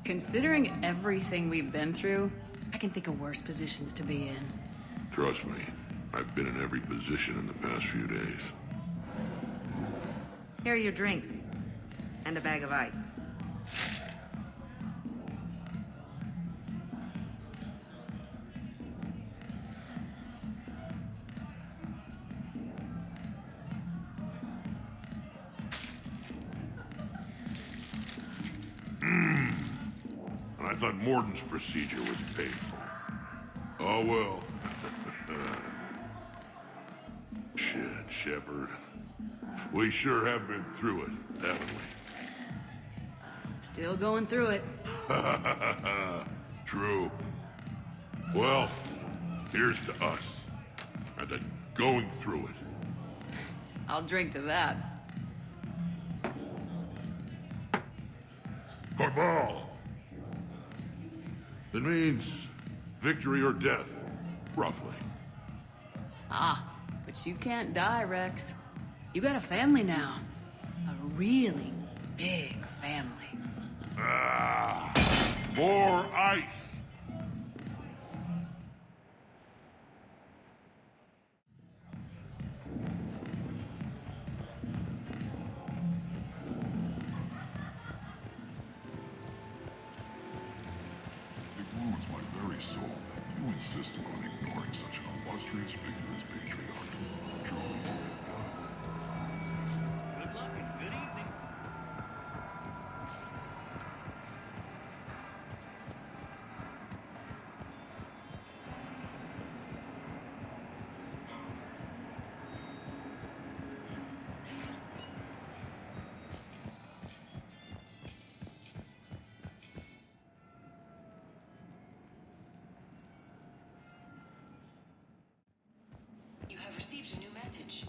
Considering everything we've been through, I can think of worse positions to be in. Trust me, I've been in every position in the past few days. Here are your drinks. And a bag of ice. And I thought Morden's procedure was painful. Oh well. Shit, Shepard. We sure have been through it, haven't we? Still going through it. True. Well, here's to us. And to going through it. I'll drink to that. Cabal! It means victory or death, roughly. Ah, but you can't die, Rex. You got a family now. A really big family. Ah, more ice! It wounds my very soul that you insisted on ignoring such an illustrious figure as patriarchy. Truly, it does. Good luck and good evening. You have received a new message.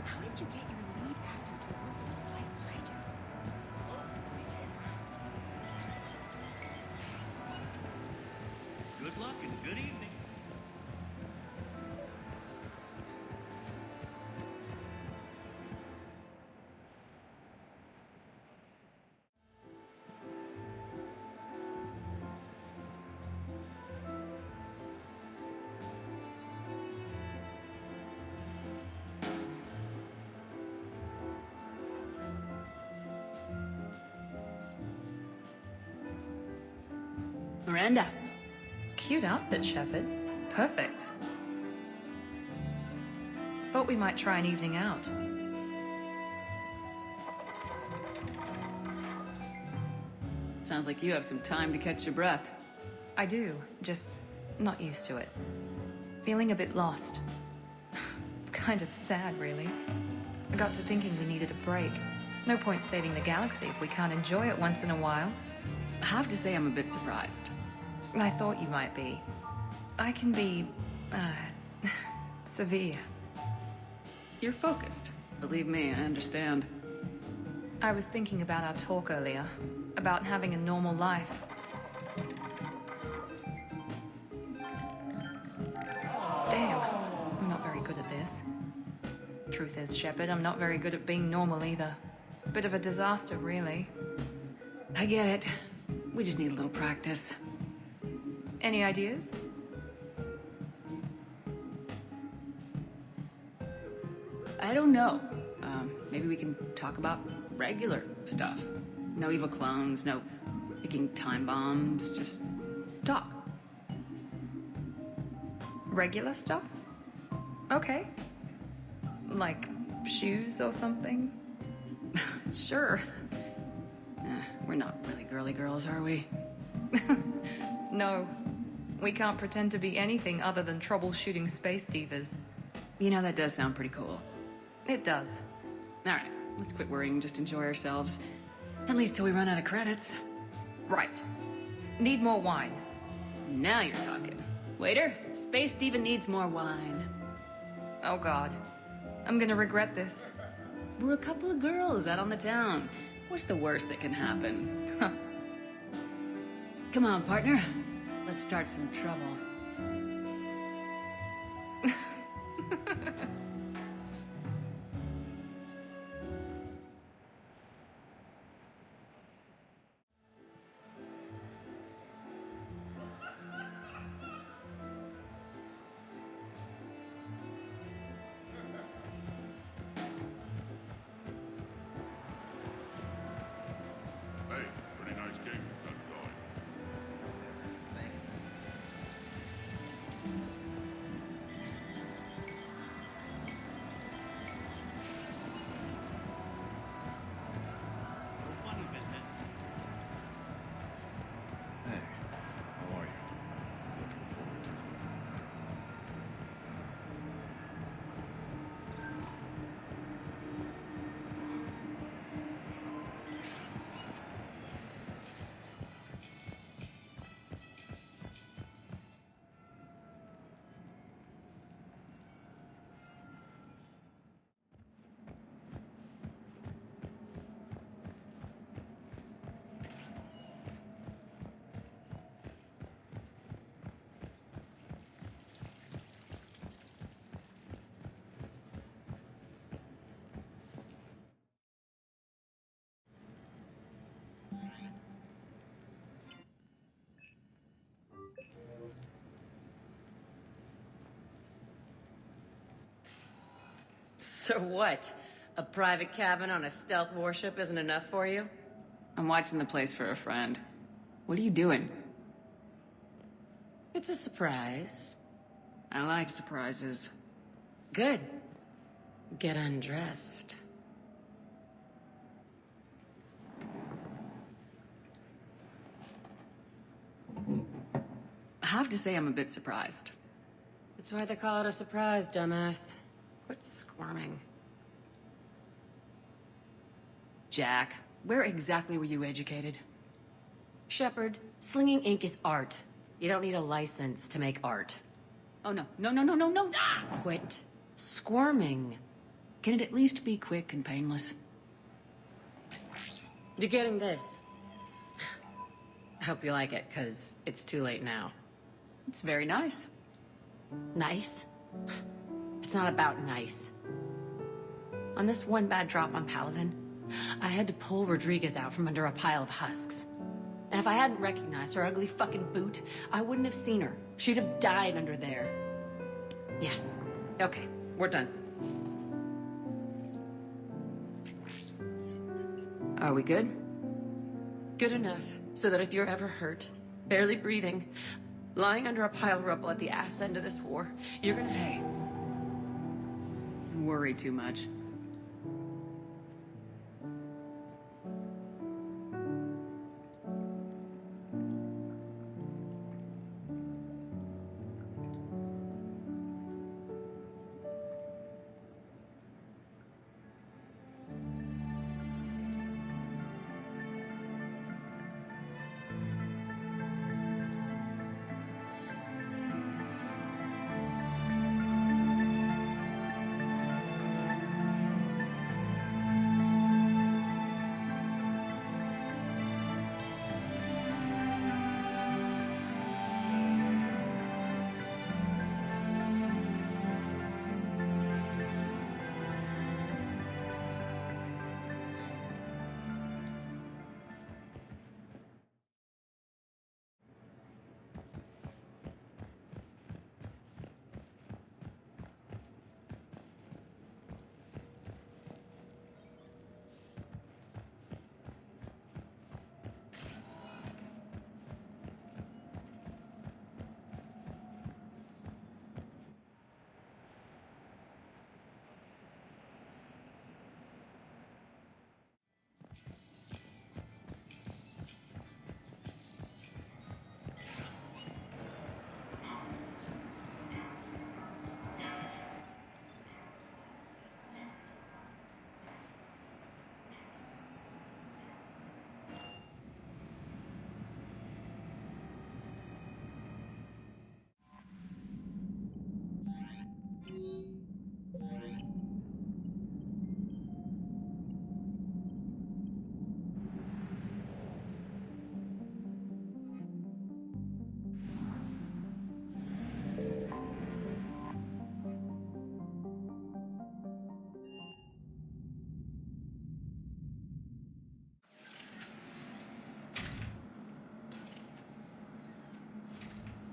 How did you get your lead actor to work in a light hijack? Good luck and good evening. Miranda. Cute outfit, Shepard. Perfect. Thought we might try an evening out. Sounds like you have some time to catch your breath. I do, just not used to it. Feeling a bit lost. It's kind of sad, really. I got to thinking we needed a break. No point saving the galaxy if we can't enjoy it once in a while. I have to say I'm a bit surprised. I thought you might be. I can be, severe. You're focused. Believe me, I understand. I was thinking about our talk earlier, about having a normal life. Damn, I'm not very good at this. Truth is, Shepard, I'm not very good at being normal either. Bit of a disaster, really. I get it. We just need a little practice. Any ideas? I don't know. Maybe we can talk about regular stuff. No evil clones, no picking time bombs, just talk. Regular stuff? Okay. Like shoes or something? Sure. We're not really girly girls, are we? No. We can't pretend to be anything other than troubleshooting space divas. You know, that does sound pretty cool. It does. Alright, let's quit worrying and just enjoy ourselves. At least till we run out of credits. Right. Need more wine. Now you're talking. Waiter, Space Diva needs more wine. Oh god. I'm gonna regret this. We're a couple of girls out on the town. What's the worst that can happen? Come on, partner. Let's start some trouble. Hey, pretty nice game you got going. No funny business. Hey, how are you? Looking forward to it. So what? A private cabin on a stealth warship isn't enough for you? I'm watching the place for a friend. What are you doing? It's a surprise. I like surprises. Good. Get undressed. I have to say I'm a bit surprised. That's why they call it a surprise, dumbass. Quit squirming. Jack, where exactly were you educated? Shepard, slinging ink is art. You don't need a license to make art. Oh no, no, no, no, no, no! Ah! Quit squirming. Can it at least be quick and painless? You're getting this. I hope you like it, because it's too late now. It's very nice. Nice? It's not about nice. On this one bad drop on Paladin, I had to pull Rodriguez out from under a pile of husks. And if I hadn't recognized her ugly fucking boot, I wouldn't have seen her. She'd have died under there. Yeah. Okay, we're done. Are we good? Good enough, so that if you're ever hurt, barely breathing, lying under a pile of rubble at the ass end of this war, you're gonna... Hey. worry too much.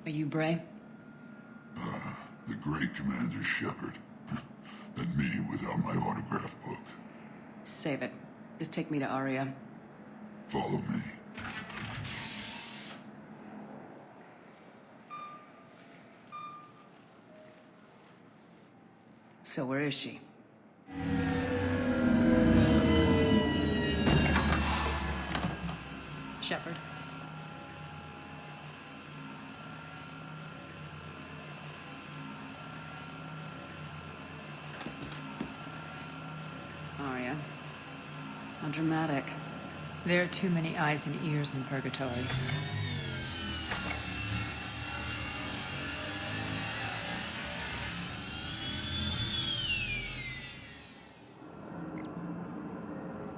Are you Bray? The great Commander Shepard. And me without my autograph book. Save it. Just take me to Aria. Follow me. So where is she? Shepard. Aria. How dramatic. There are too many eyes and ears in Purgatory.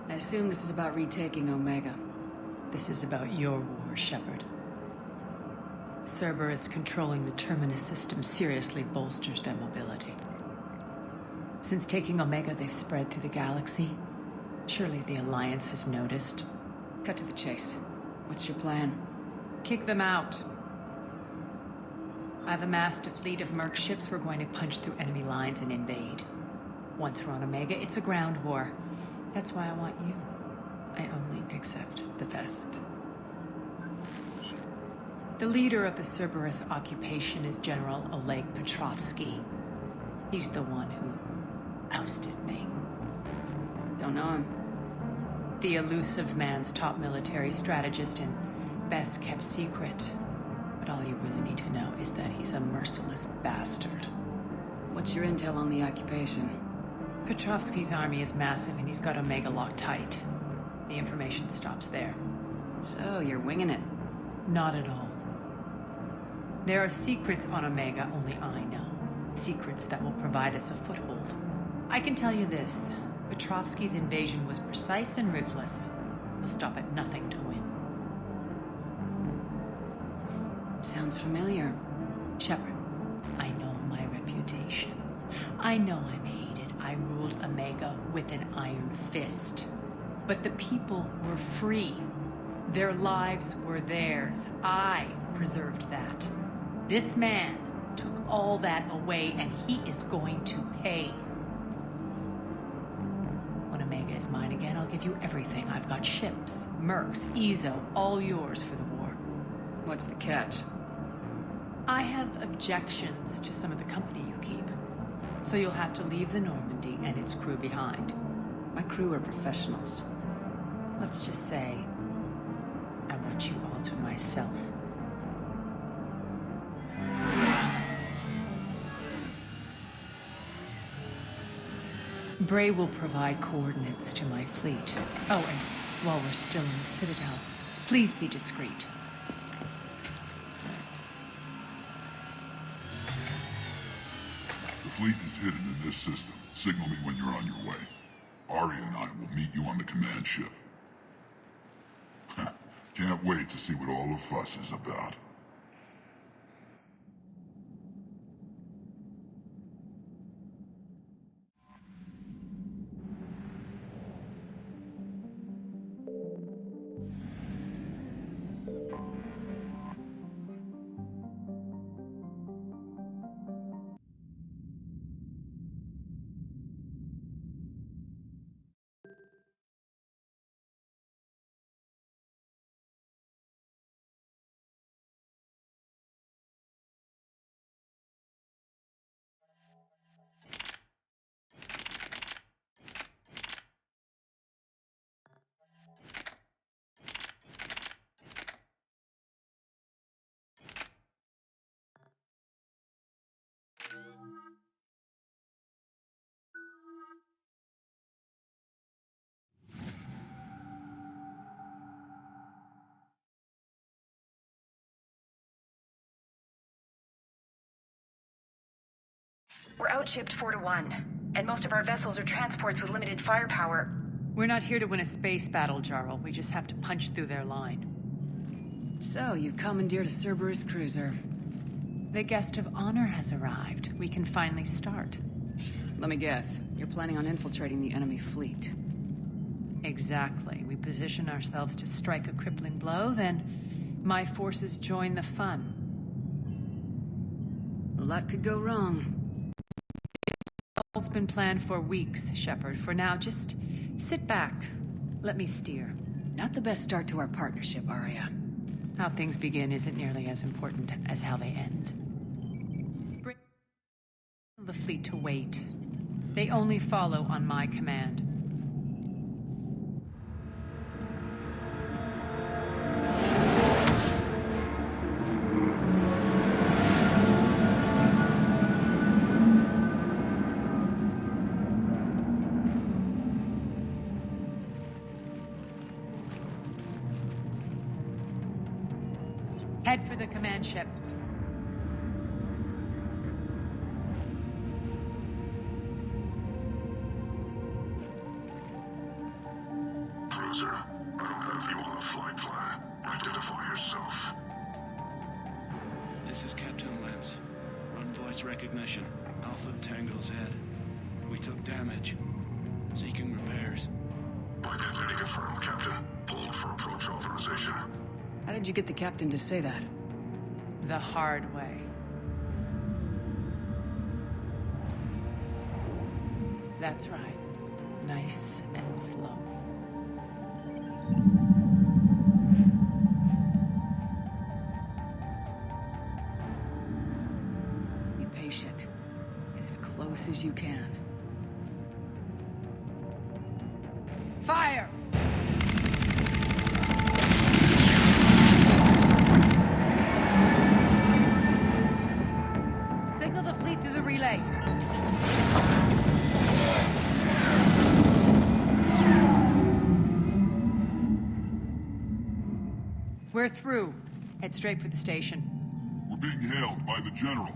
I assume this is about retaking Omega. This is about your war, Shepard. Cerberus controlling the Terminus system seriously bolsters their mobility. Since taking Omega, they've spread through the galaxy. Surely the Alliance has noticed. Cut to the chase. What's your plan? Kick them out. I've amassed a fleet of merc ships. We're going to punch through enemy lines and invade. Once we're on Omega, it's a ground war. That's why I want you. I only accept the best. The leader of the Cerberus occupation is General Oleg Petrovsky. He's the one who ousted me. Don't know him. The elusive man's top military strategist and best kept secret. But all you really need to know is that he's a merciless bastard. What's your intel on the occupation? Petrovsky's army is massive and he's got Omega locked tight. The information stops there. So, you're winging it. Not at all. There are secrets on Omega only I know. Secrets that will provide us a foothold. I can tell you this. Petrovsky's invasion was precise and ruthless. He'll stop at nothing to win. Sounds familiar. Shepard, I know my reputation. I know I'm hated. I ruled Omega with an iron fist. But the people were free. Their lives were theirs. I preserved that. This man took all that away, and he is going to pay. When Omega is mine again, I'll give you everything. I've got ships, mercs, Ezo, all yours for the war. What's the catch? I have objections to some of the company you keep. So you'll have to leave the Normandy and its crew behind. My crew are professionals. Let's just say, I want you all to myself. Bray will provide coordinates to my fleet. Oh, and while we're still in the Citadel, please be discreet. The fleet is hidden in this system. Signal me when you're on your way. Arya and I will meet you on the command ship. Can't wait to see what all the fuss is about. We're outshipped 4-1, and most of our vessels are transports with limited firepower. We're not here to win a space battle, Jarl. We just have to punch through their line. So, you've commandeered a Cerberus cruiser. The guest of honor has arrived. We can finally start. Let me guess. You're planning on infiltrating the enemy fleet. Exactly. We position ourselves to strike a crippling blow, then my forces join the fun. A lot could go wrong. It's been planned for weeks, Shepard. For now, just sit back. Let me steer. Not the best start to our partnership, Arya. How things begin isn't nearly as important as how they end. Bring the fleet to wait. They only follow on my command. Head for the command ship. Cruiser, I don't have you on the flight plan. Identify yourself. This is Captain Lance. Run voice recognition. Alpha Tango Z. We took damage. Seeking repairs. Identity confirmed, Captain. Hold for approach authorization. How did you get the captain to say that? The hard way. That's right. Nice and slow. Be patient. Get as close as you can. Fire! Signal the fleet through the relay. We're through. Head straight for the station. We're being hailed by the General.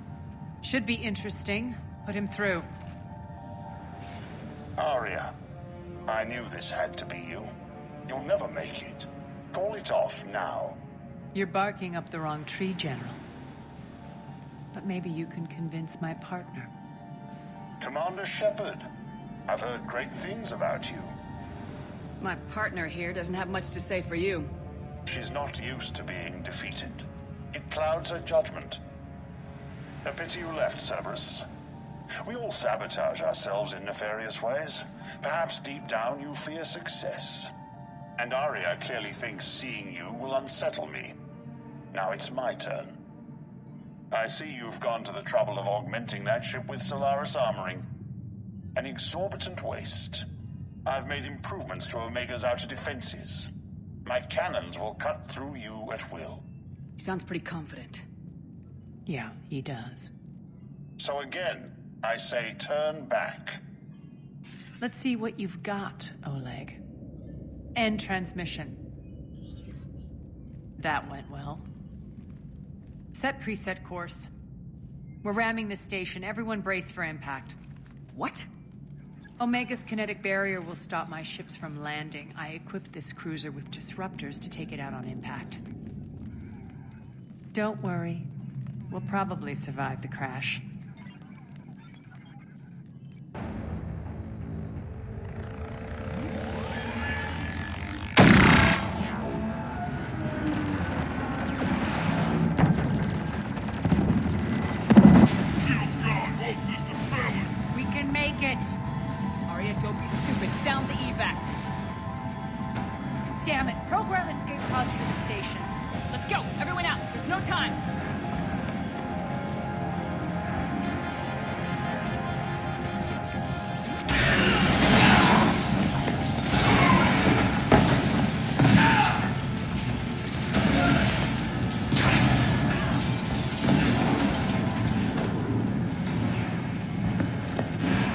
Should be interesting. Put him through. Arya, I knew this had to be you. You'll never make it. Call it off now. You're barking up the wrong tree, General. But maybe you can convince my partner. Commander Shepard, I've heard great things about you. My partner here doesn't have much to say for you. She's not used to being defeated. It clouds her judgment. A pity you left, Cerberus. We all sabotage ourselves in nefarious ways. Perhaps deep down you fear success. And Arya clearly thinks seeing you will unsettle me. Now it's my turn. I see you've gone to the trouble of augmenting that ship with Solaris armoring. An exorbitant waste. I've made improvements to Omega's outer defenses. My cannons will cut through you at will. He sounds pretty confident. Yeah, he does. So again, I say turn back. Let's see what you've got, Oleg. End transmission. That went well. Set preset course. We're ramming the station. Everyone brace for impact. What? Omega's kinetic barrier will stop my ships from landing. I equipped this cruiser with disruptors to take it out on impact. Don't worry. We'll probably survive the crash. We can make it! Arya, don't be stupid. Sound the evac. Damn it! Program escape pods for the station. Let's go! Everyone out! There's no time!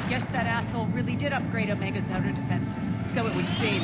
Guess that asshole really did upgrade Omega's outer defenses. So it would seem.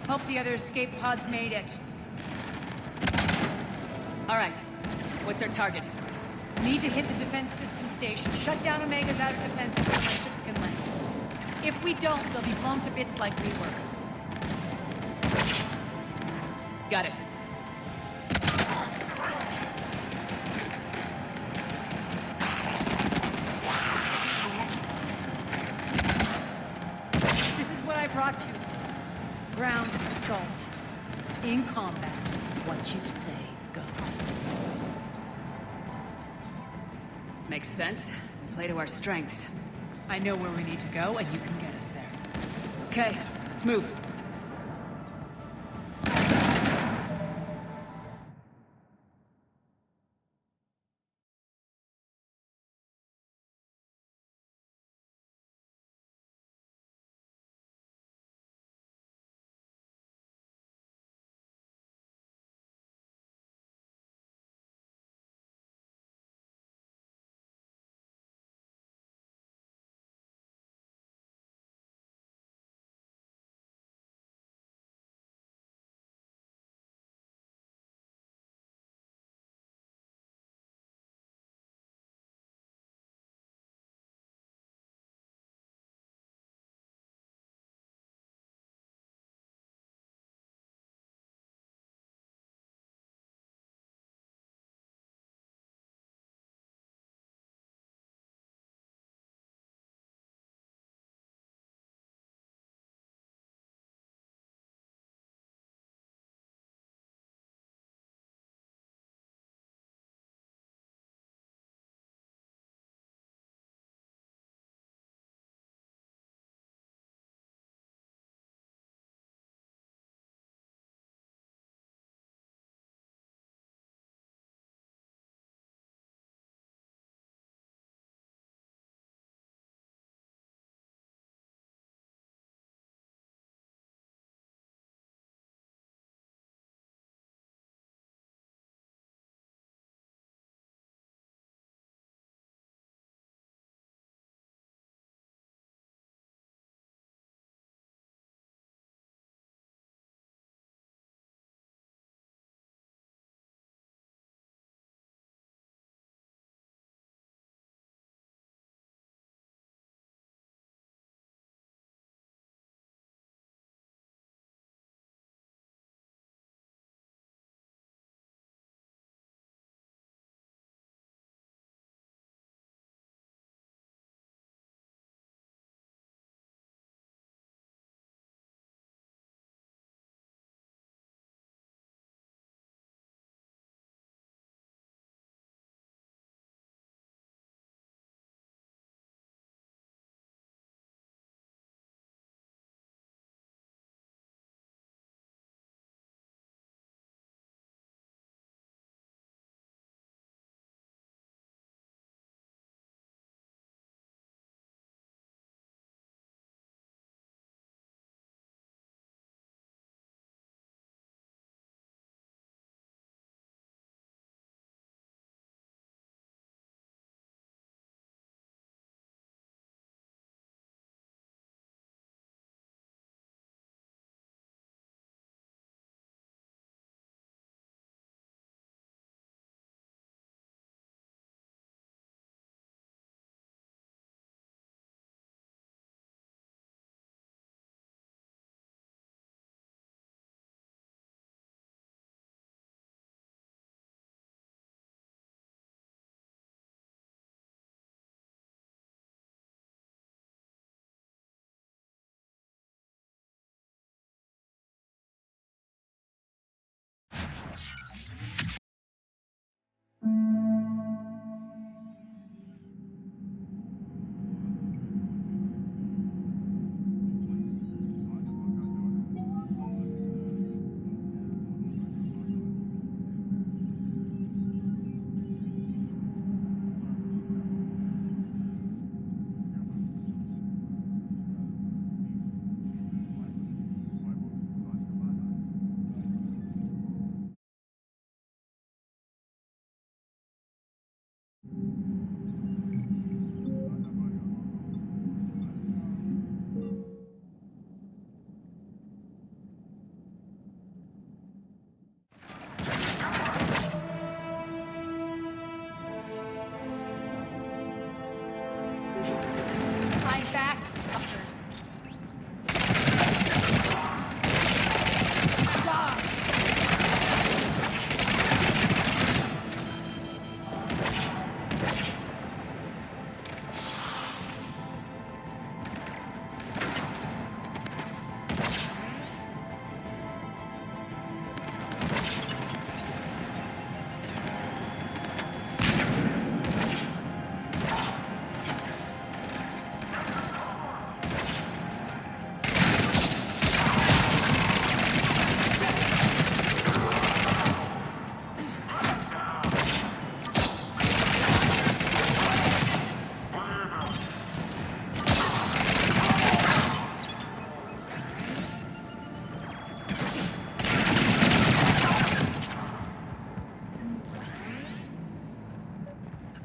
Hope the other escape pods made it. All right. What's our target? Need to hit the defense system station. Shut down Omega's outer defenses so my ships can land. If we don't, they'll be blown to bits like we were. Got it. This is what I brought you. Ground assault. In combat, what you say goes. Makes sense. Play to our strengths. I know where we need to go, and you can get us there. Okay, let's move.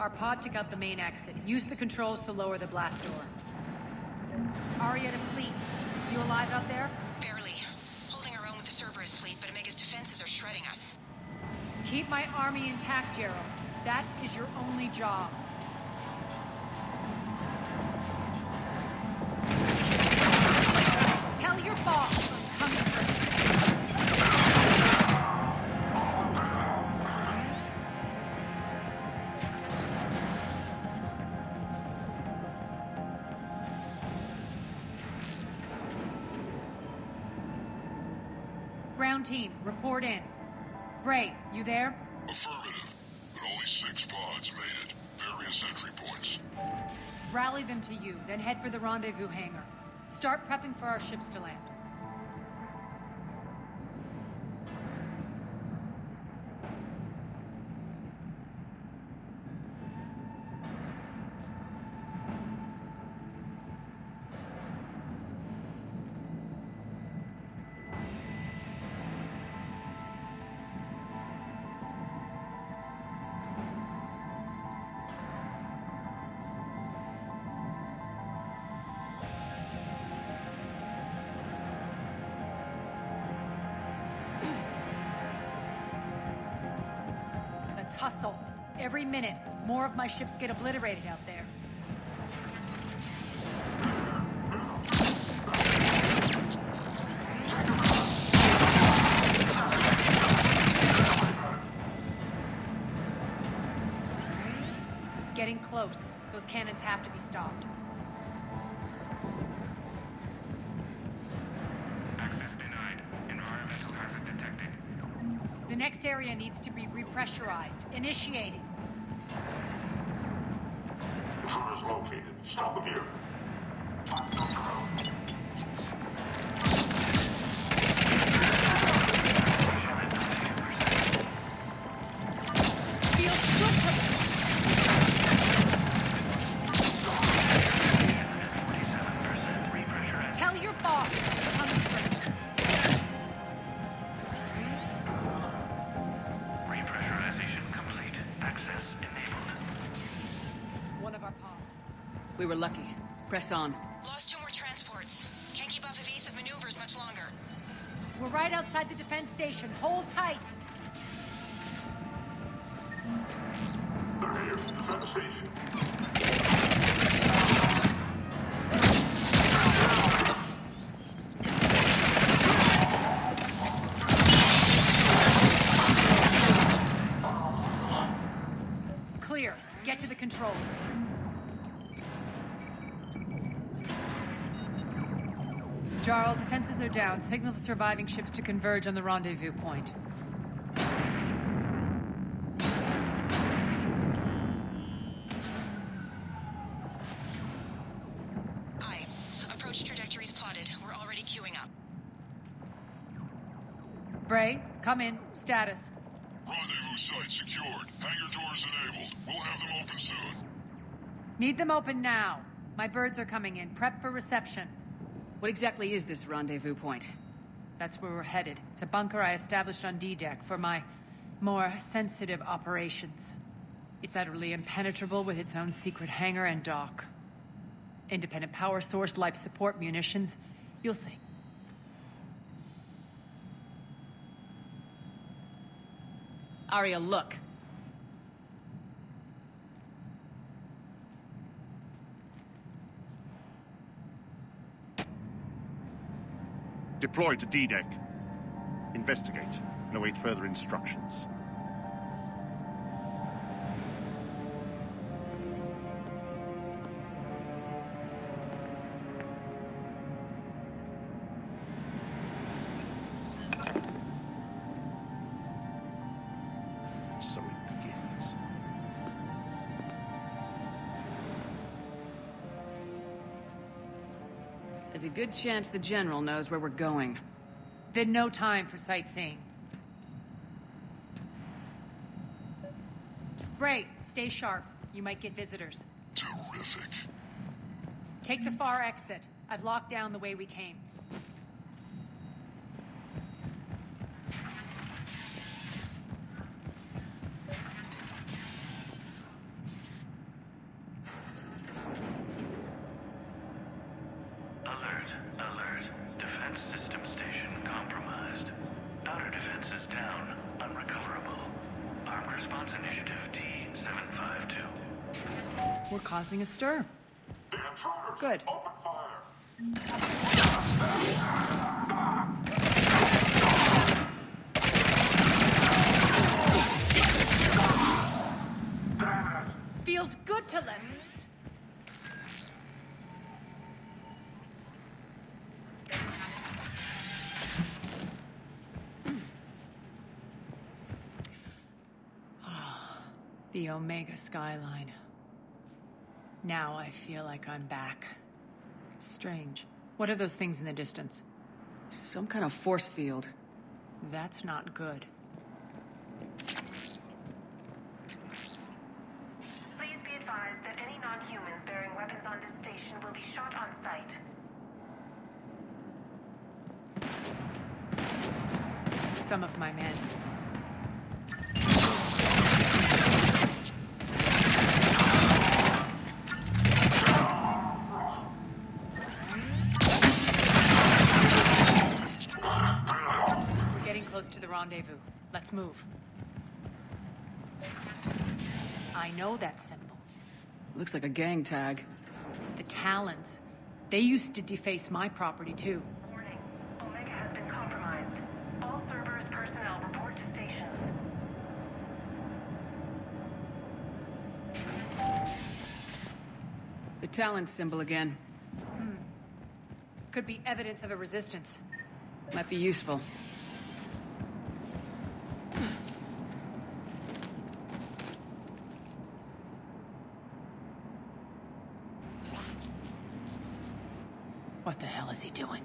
Our pod took out the main exit. Use the controls to lower the blast door. Aria to Fleet. You alive out there? Barely. Holding our own with the Cerberus fleet, but Omega's defenses are shredding us. Keep my army intact, Gerald. That is your only job. Tell your boss I'm coming for him. Ground team, report in. Bray, you there? Affirmative, but only 6 pods made it. Various entry points. Rally them to you, then head for the rendezvous hangar. Start prepping for our ships to land. Hustle. Every minute, more of my ships get obliterated out there. Getting close. Those cannons have to be stopped. Access denied. Environmental hazard detected. The next area needs to be repressurized. Initiating. Intruders located. Stop them here. Tell your boss I'm coming for him. Repressurization complete. Access enabled. One of our pods. We were lucky. Press on. Lost 2 more transports. Can't keep up evasive maneuvers much longer. We're right outside the defense station. Hold tight. They're here. Defense station. Clear. Get to the controls. Jarl, defenses are down. Signal the surviving ships to converge on the rendezvous point. Aye. Approach trajectories plotted. We're already queuing up. Bray, come in. Status. Rendezvous site secured. Hangar doors enabled. We'll have them open soon. Need them open now. My birds are coming in. Prep for reception. What exactly is this rendezvous point? That's where we're headed. It's a bunker I established on D-Deck for my more sensitive operations. It's utterly impenetrable with its own secret hangar and dock. Independent power source, life support, munitions. You'll see. Aria, look. Deploy to D-Deck. Investigate and await further instructions. So it begins. There's a good chance the General knows where we're going. Then no time for sightseeing. Bray, stay sharp. You might get visitors. Terrific. Take the far exit. I've locked down the way we came. we're causing a stir. Good. Feels good to let loose. The Omega skyline. Now I feel like I'm back. Strange. What are those things in the distance? Some kind of force field. That's not good. Please be advised that any non-humans bearing weapons on this station will be shot on sight. Some of my men. We're getting close to the rendezvous. Let's move. I know that symbol. Looks like a gang tag. The Talons. They used to deface my property, too. Warning. Omega has been compromised. All Cerberus personnel report to stations. The Talon symbol again. Could be evidence of a resistance. Might be useful. What the hell is he doing?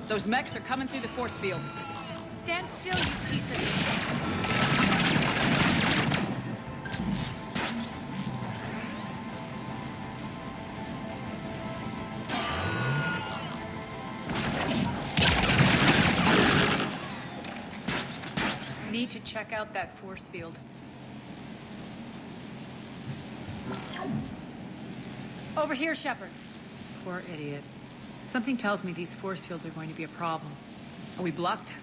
Those mechs are coming through the force field. Stand still, you piece of shit. Need to check out that force field. Over here, Shepard. Poor idiot. Something tells me these force fields are going to be a problem. Are we blocked?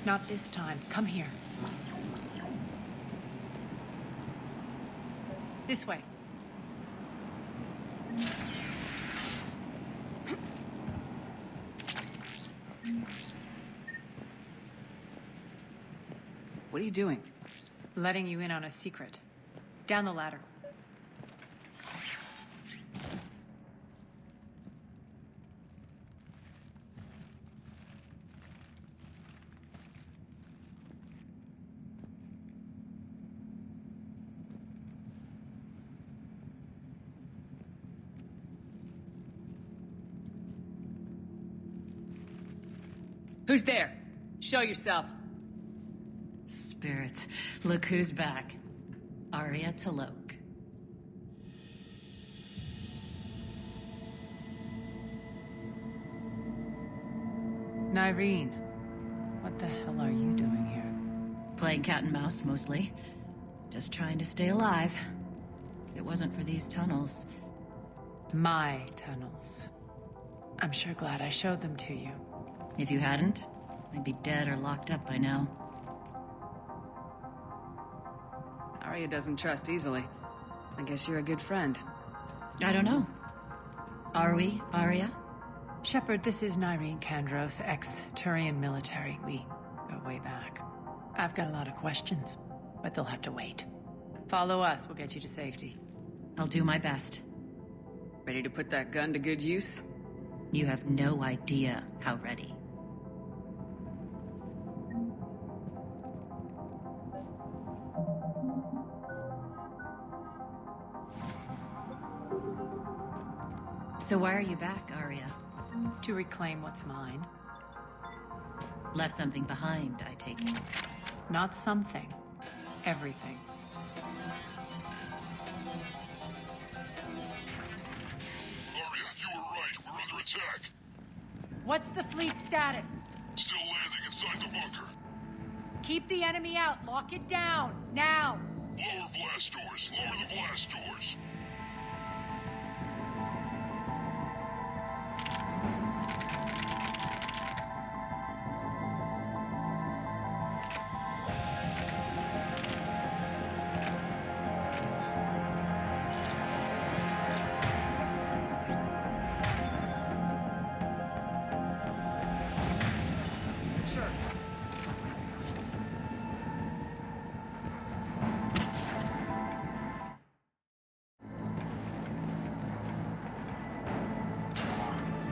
Not this time. Come here. This way. What are you doing? Letting you in on a secret. Down the ladder. Who's there? Show yourself. Spirits, look who's back. Arya Talok. Nyreen, what the hell are you doing here? Playing cat and mouse, mostly. Just trying to stay alive. If it wasn't for these tunnels. My tunnels. I'm sure glad I showed them to you. If you hadn't, I'd be dead or locked up by now. Arya doesn't trust easily. I guess you're a good friend. I don't know. Are we, Arya? Shepard, this is Nyreen Kandros, ex-Turian military. We go way back. I've got a lot of questions, but they'll have to wait. Follow us, we'll get you to safety. I'll do my best. Ready to put that gun to good use? You have no idea how ready. So why are you back, Arya? To reclaim what's mine. Left something behind, I take it. Not something. Everything. Arya, you were right. We're under attack. What's the fleet status? Still landing inside the bunker. Keep the enemy out. Lock it down. Now. Lower blast doors. Lower the blast doors.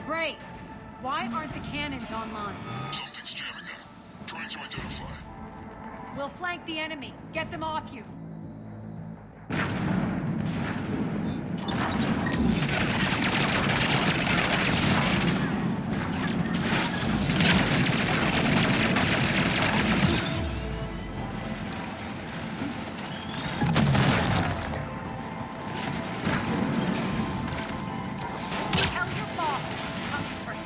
Great. Why aren't the cannons online? Something's jamming them. Trying to identify. We'll flank the enemy. Get them off you. Tell your boss I'm coming for him.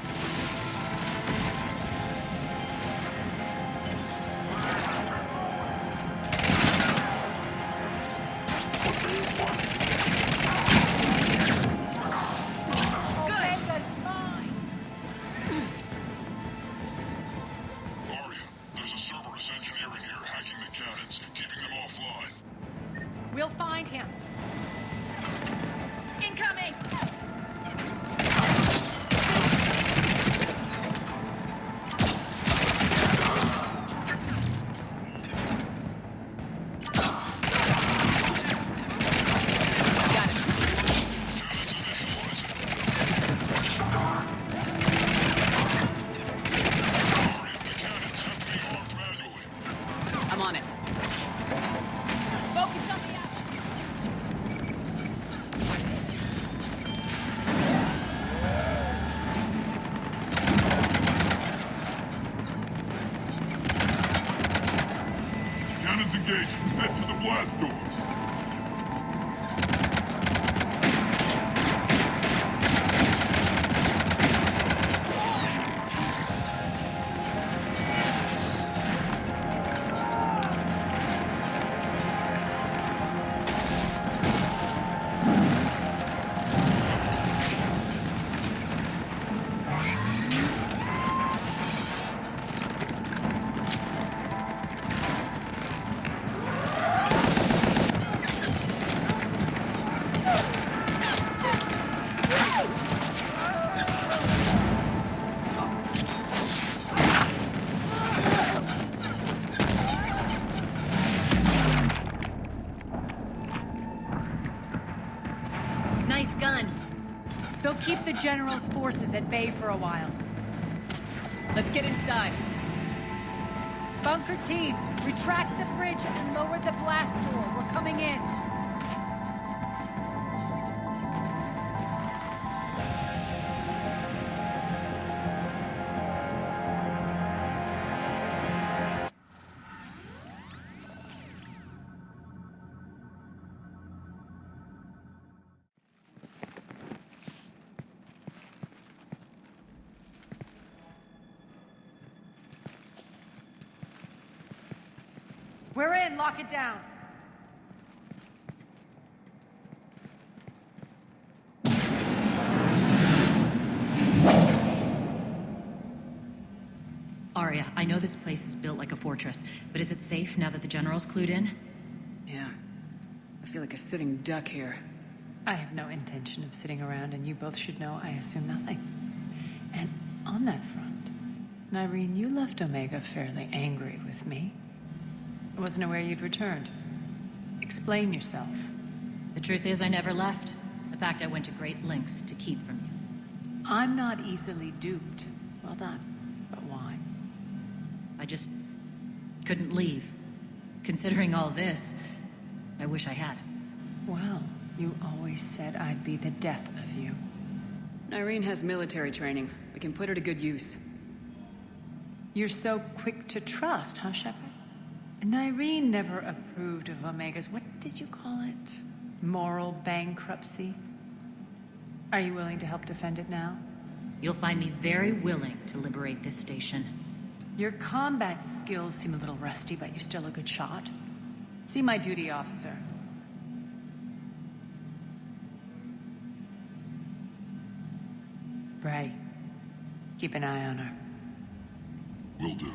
Omega's mine. Arya, there's a Cerberus engineer in here hacking the cannons, keeping them offline. We'll find him. Incoming! I'm on it. Focus on the action. Cannons engaged. Head to the blast door. Nice guns. They'll keep the General's forces at bay for a while. Let's get inside. Bunker team, retract the bridge and lower the blast door. We're coming in. We're in. Lock it down. Arya, I know this place is built like a fortress, but is it safe now that the General's clued in? Yeah. I feel like a sitting duck here. I have no intention of sitting around, and you both should know I assume nothing. And on that front, Nyreen, you left Omega fairly angry with me. I wasn't aware you'd returned. Explain yourself. The truth is, I never left. In fact, I went to great lengths to keep from you. I'm not easily duped. Well done. But why? I just couldn't leave. Considering all this, I wish I had. Well, you always said I'd be the death of you. Nyreen has military training. We can put her to good use. You're so quick to trust, huh, Shepard? Nyreen never approved of Omega's, what did you call it? Moral bankruptcy? Are you willing to help defend it now? You'll find me very willing to liberate this station. Your combat skills seem a little rusty, but you're still a good shot. See my duty officer. Bray, keep an eye on her. Will do.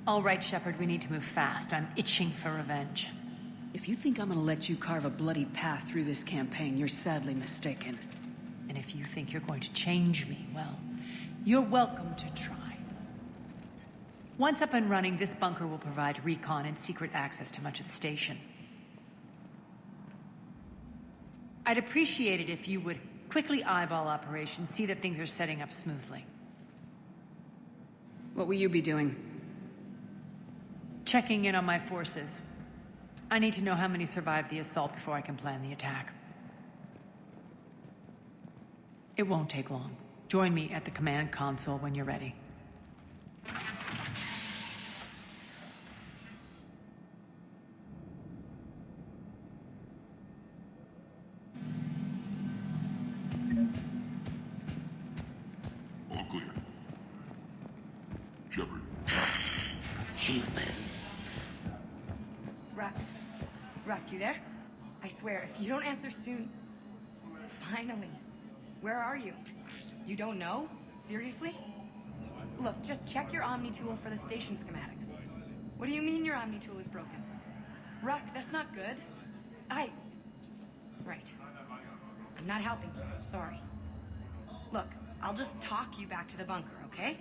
All right, Shepard, we need to move fast. I'm itching for revenge. If you think I'm gonna let you carve a bloody path through this campaign, you're sadly mistaken. And if you think you're going to change me, well, you're welcome to try. Once up and running, this bunker will provide recon and secret access to much of the station. I'd appreciate it if you would quickly eyeball operations, see that things are setting up smoothly. What will you be doing? Checking in on my forces. I need to know how many survived the assault before I can plan the attack. It won't take long. Join me at the command console when you're ready. All clear. Shepard. Human. Ruck, you there? I swear, if you don't answer soon... Finally. Where are you? You don't know? Seriously? Look, just check your Omni tool for the station schematics. What do you mean your Omni tool is broken? Ruck, that's not good. Right. I'm not helping you. Sorry. Look, I'll just talk you back to the bunker, okay?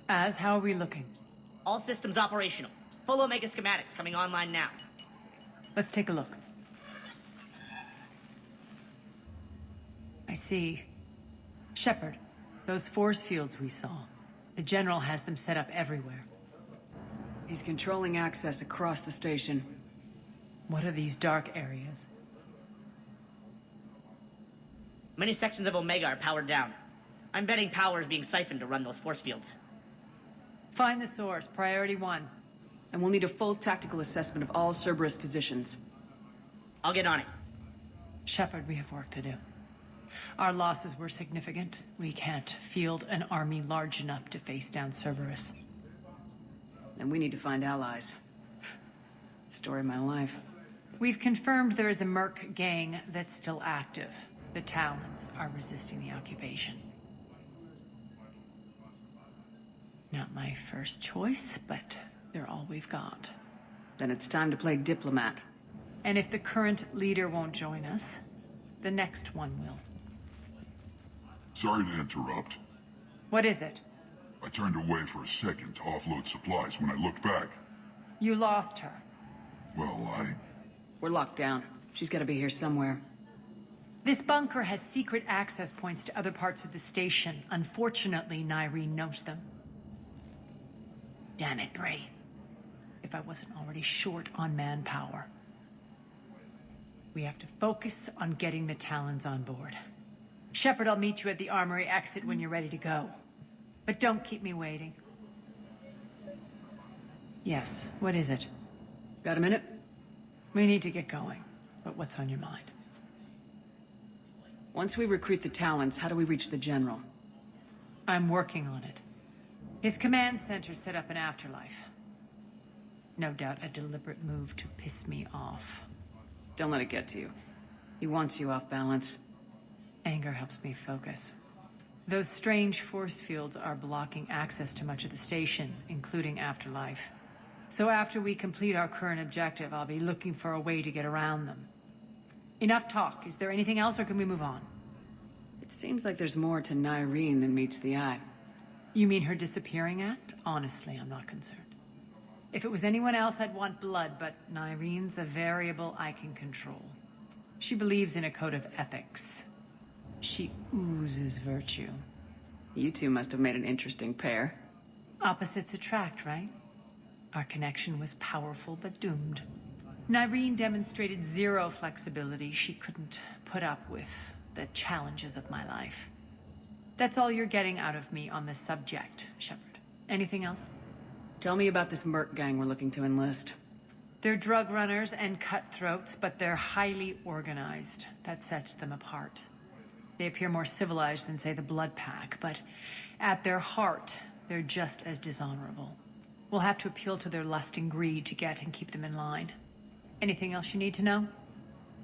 How are we looking? All systems operational. Full Omega schematics coming online now. Let's take a look. I see. Shepard, those force fields we saw. The General has them set up everywhere. He's controlling access across the station. What are these dark areas? Many sections of Omega are powered down. I'm betting power is being siphoned to run those force fields. Find the source, priority 1. And we'll need a full tactical assessment of all Cerberus positions. I'll get on it. Shepard, we have work to do. Our losses were significant. We can't field an army large enough to face down Cerberus. And we need to find allies. Story of my life. We've confirmed there is a Merc gang that's still active. The Talons are resisting the occupation. Not my first choice, but they're all we've got. Then it's time to play diplomat. And if the current leader won't join us, the next one will. Sorry to interrupt. What is it? I turned away for a second to offload supplies. When I looked back... You lost her. Well, We're locked down. She's gotta be here somewhere. This bunker has secret access points to other parts of the station. Unfortunately, Nyreen knows them. Damn it, Bray. If I wasn't already short on manpower. We have to focus on getting the Talons on board. Shepard, I'll meet you at the armory exit when you're ready to go. But don't keep me waiting. Yes, what is it? Got a minute? We need to get going. But what's on your mind? Once we recruit the Talons, how do we reach the General? I'm working on it. His command center set up an afterlife. No doubt a deliberate move to piss me off. Don't let it get to you. He wants you off balance. Anger helps me focus. Those strange force fields are blocking access to much of the station, including afterlife. So after we complete our current objective, I'll be looking for a way to get around them. Enough talk. Is there anything else, or can we move on? It seems like there's more to Nyreen than meets the eye. You mean her disappearing act? Honestly, I'm not concerned. If it was anyone else, I'd want blood, but Nyreen's a variable I can control. She believes in a code of ethics. She oozes virtue. You two must have made an interesting pair. Opposites attract, right? Our connection was powerful but doomed. Nyreen demonstrated zero flexibility. She couldn't put up with the challenges of my life. That's all you're getting out of me on this subject, Shepard. Anything else? Tell me about this merc gang we're looking to enlist. They're drug runners and cutthroats, but they're highly organized. That sets them apart. They appear more civilized than, say, the Blood Pack, but at their heart, they're just as dishonorable. We'll have to appeal to their lust and greed to get and keep them in line. Anything else you need to know?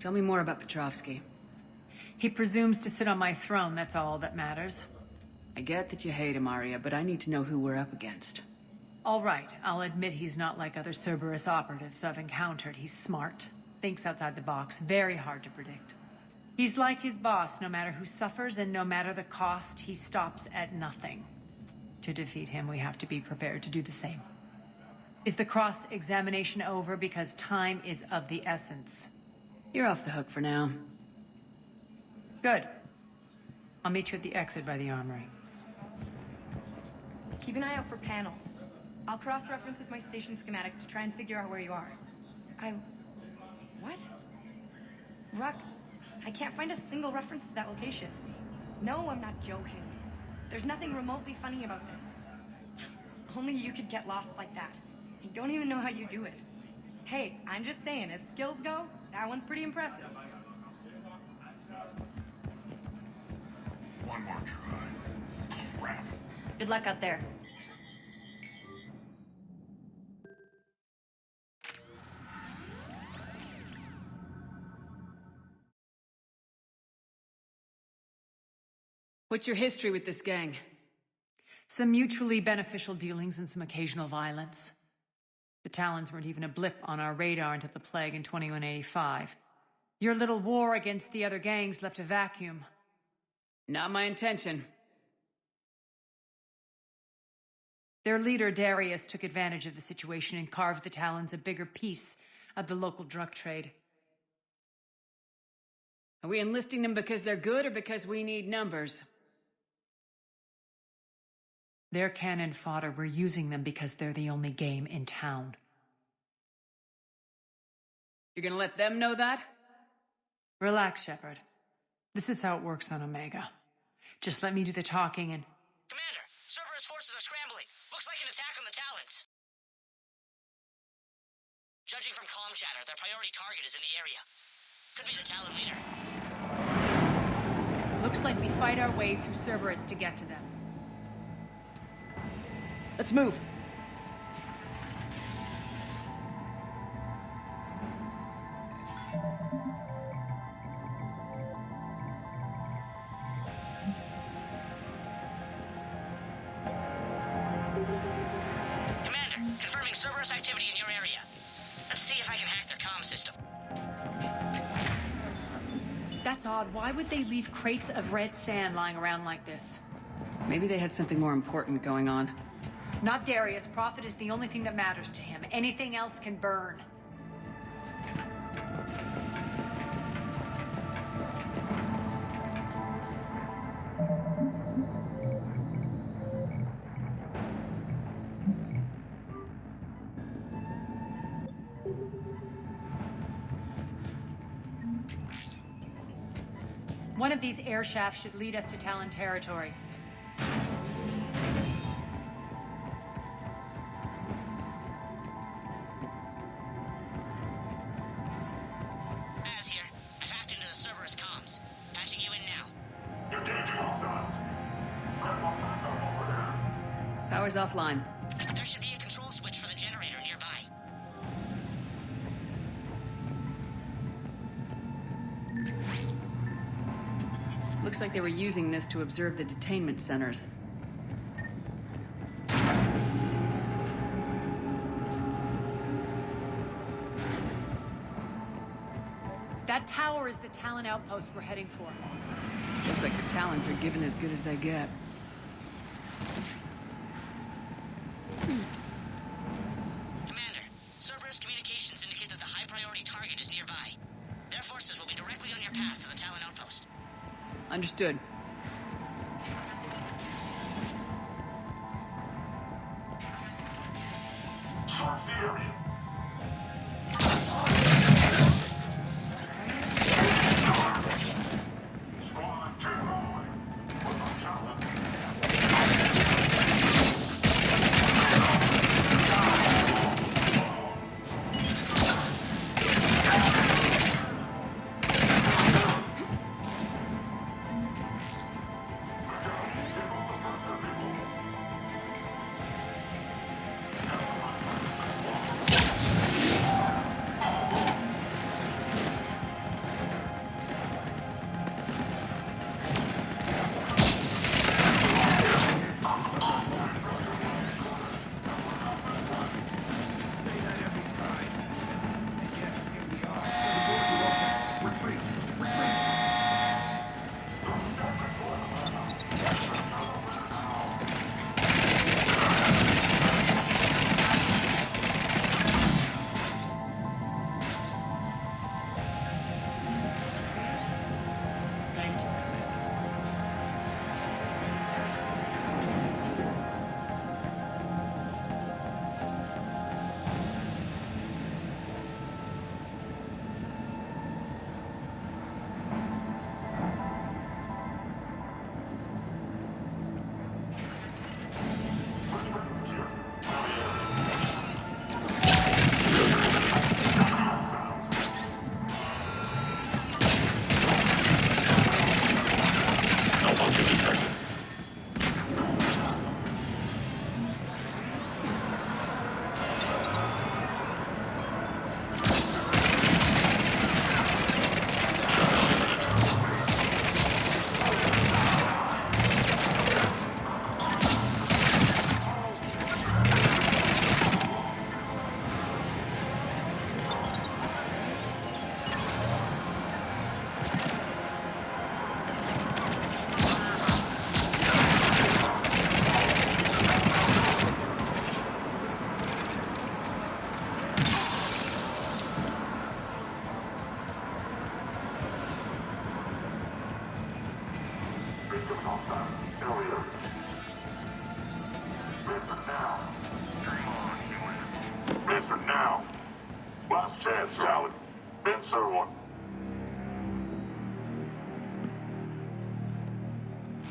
Tell me more about Petrovsky. He presumes to sit on my throne, that's all that matters. I get that you hate him, Arya, but I need to know who we're up against. All right, I'll admit he's not like other Cerberus operatives I've encountered. He's smart, thinks outside the box, very hard to predict. He's like his boss, no matter who suffers and no matter the cost, he stops at nothing. To defeat him, we have to be prepared to do the same. Is the cross-examination over? Because time is of the essence. You're off the hook for now. Good. I'll meet you at the exit by the armory. Keep an eye out for panels. I'll cross-reference with my station schematics to try and figure out where you are. What? Ruck, I can't find a single reference to that location. No, I'm not joking. There's nothing remotely funny about this. Only you could get lost like that. I don't even know how you do it. Hey, I'm just saying, as skills go, that one's pretty impressive. One more try. Crap. Good luck out there. What's your history with this gang? Some mutually beneficial dealings and some occasional violence. The Talons weren't even a blip on our radar until the plague in 2185. Your little war against the other gangs left a vacuum. Not my intention. Their leader, Darius, took advantage of the situation and carved the Talons a bigger piece of the local drug trade. Are we enlisting them because they're good or because we need numbers? They're cannon fodder. We're using them because they're the only game in town. You're gonna let them know that? Relax, Shepard. This is how it works on Omega. Just let me do the talking and... Commander, Cerberus forces are scrambling. Looks like an attack on the Talons. Judging from comm chatter, their priority target is in the area. Could be the Talon leader. Looks like we fight our way through Cerberus to get to them. Let's move. Commander, confirming Cerberus activity in your area. Let's see if I can hack their comm system. That's odd. Why would they leave crates of red sand lying around like this? Maybe they had something more important going on. Not Darius. Profit is the only thing that matters to him. Anything else can burn. One of these air shafts should lead us to Talon territory. Here. I've hacked into the Cerberus comms. Patching you in now. Power's offline. There should be a control switch for the generator nearby. Looks like they were using this to observe the detainment centers. That tower is the Talon outpost we're heading for. Looks like the Talons are given as good as they get. Commander, Cerberus communications indicate that the high-priority target is nearby. Their forces will be directly on your path to the Talon outpost. Understood. Last chance, Talon. Answer one.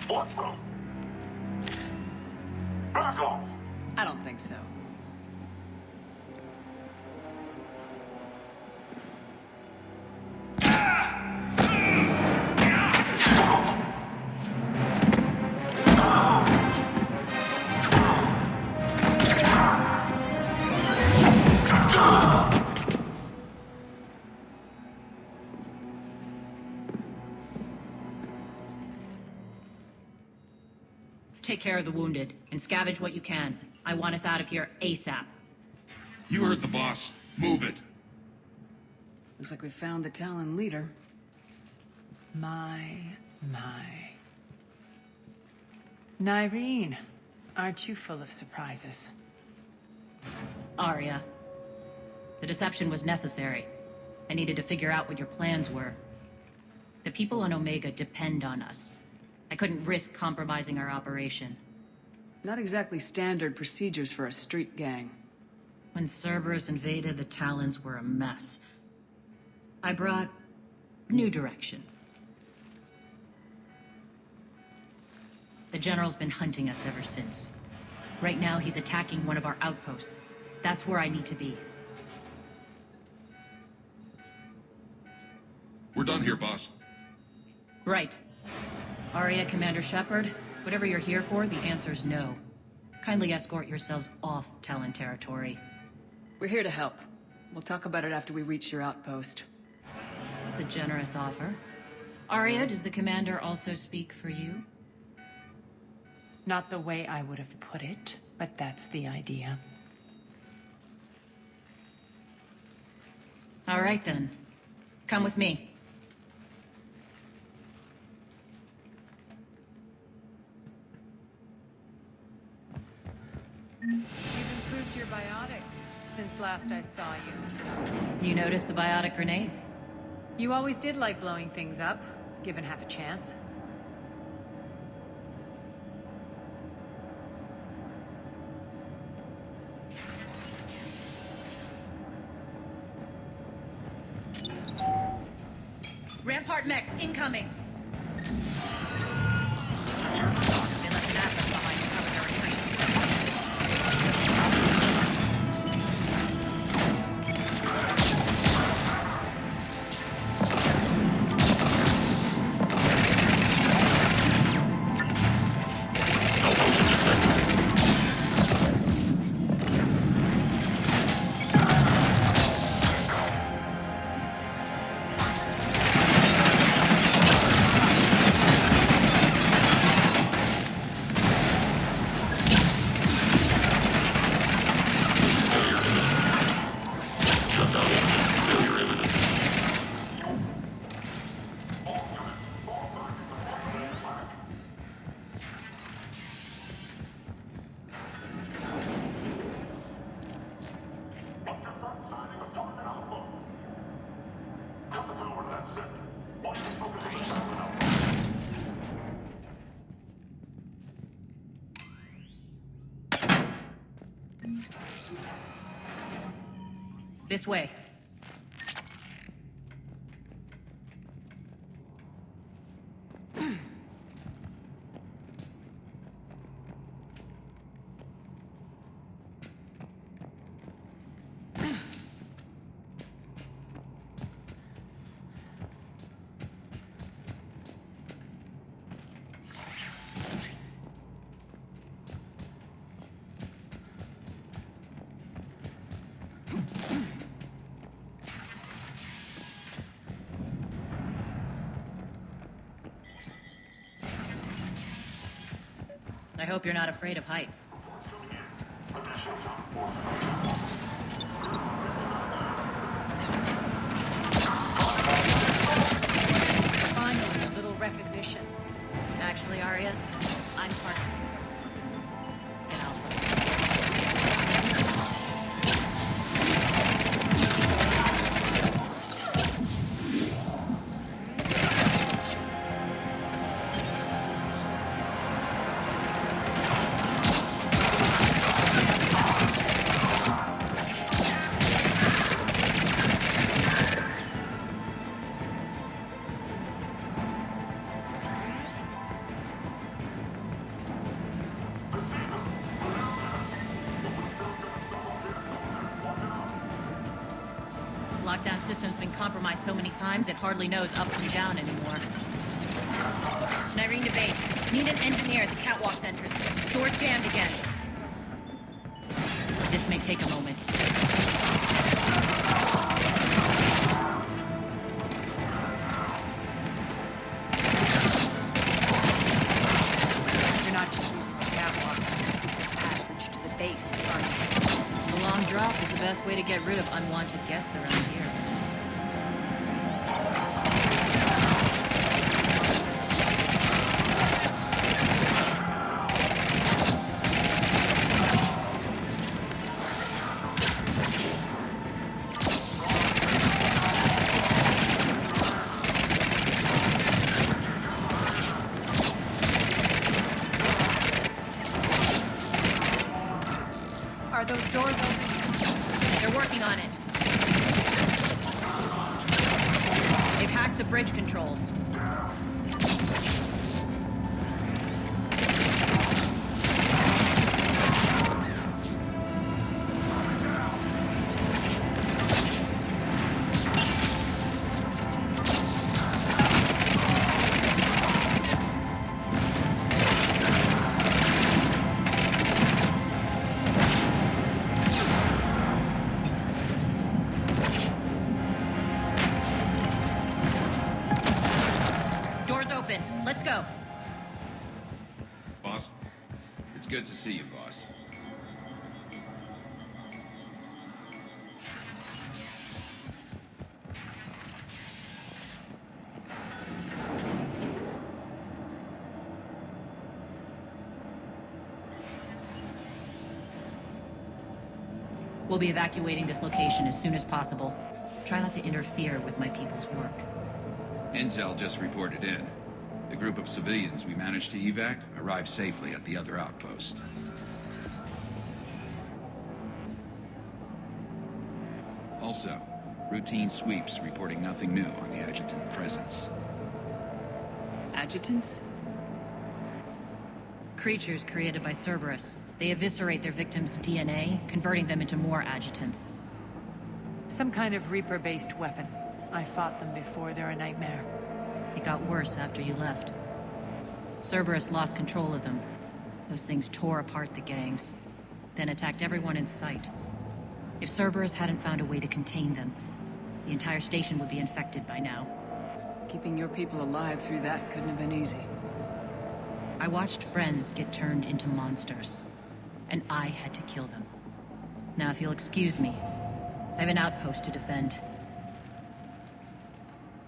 What the? Back off! I don't think so. Take care of the wounded, and scavenge what you can. I want us out of here ASAP. You heard the boss. Move it. Looks like we found the Talon leader. My. Nyreen, aren't you full of surprises? Arya. The deception was necessary. I needed to figure out what your plans were. The people on Omega depend on us. I couldn't risk compromising our operation. Not exactly standard procedures for a street gang. When Cerberus invaded, the Talons were a mess. I brought new direction. The General's been hunting us ever since. Right now, he's attacking one of our outposts. That's where I need to be. We're done here, boss. Right. Arya, Commander Shepard, whatever you're here for, the answer's no. Kindly escort yourselves off Talon territory. We're here to help. We'll talk about it after we reach your outpost. That's a generous offer. Arya, does the Commander also speak for you? Not the way I would have put it, but that's the idea. All right, then. Come with me. You've improved your biotics since last I saw you. You noticed the biotic grenades? You always did like blowing things up, given half a chance. Rampart mechs incoming! This way. I hope you're not afraid of heights. Finally, a little recognition. Actually, Arya, I'm part of it. Lockdown system's been compromised so many times it hardly knows up from down anymore. Nyreen to base. Need an engineer at the catwalk's entrance. Door's jammed again. This may take a moment. You're not just using the catwalk. It's a passage to the base, aren't you? The long drop is the best way to get rid of unwanted guests around here. Are those doors open? They're working on it. They've hacked the bridge controls. Let's go. Boss, it's good to see you, boss. We'll be evacuating this location as soon as possible. Try not to interfere with my people's work. Intel just reported in. The group of civilians we managed to evac arrived safely at the other outpost. Also, routine sweeps reporting nothing new on the adjutant presence. Adjutants? Creatures created by Cerberus. They eviscerate their victims' DNA, converting them into more adjutants. Some kind of Reaper-based weapon. I fought them before. They're a nightmare. It got worse after you left. Cerberus lost control of them. Those things tore apart the gangs, then attacked everyone in sight. If Cerberus hadn't found a way to contain them, the entire station would be infected by now. Keeping your people alive through that couldn't have been easy. I watched friends get turned into monsters, and I had to kill them. Now, if you'll excuse me, I have an outpost to defend.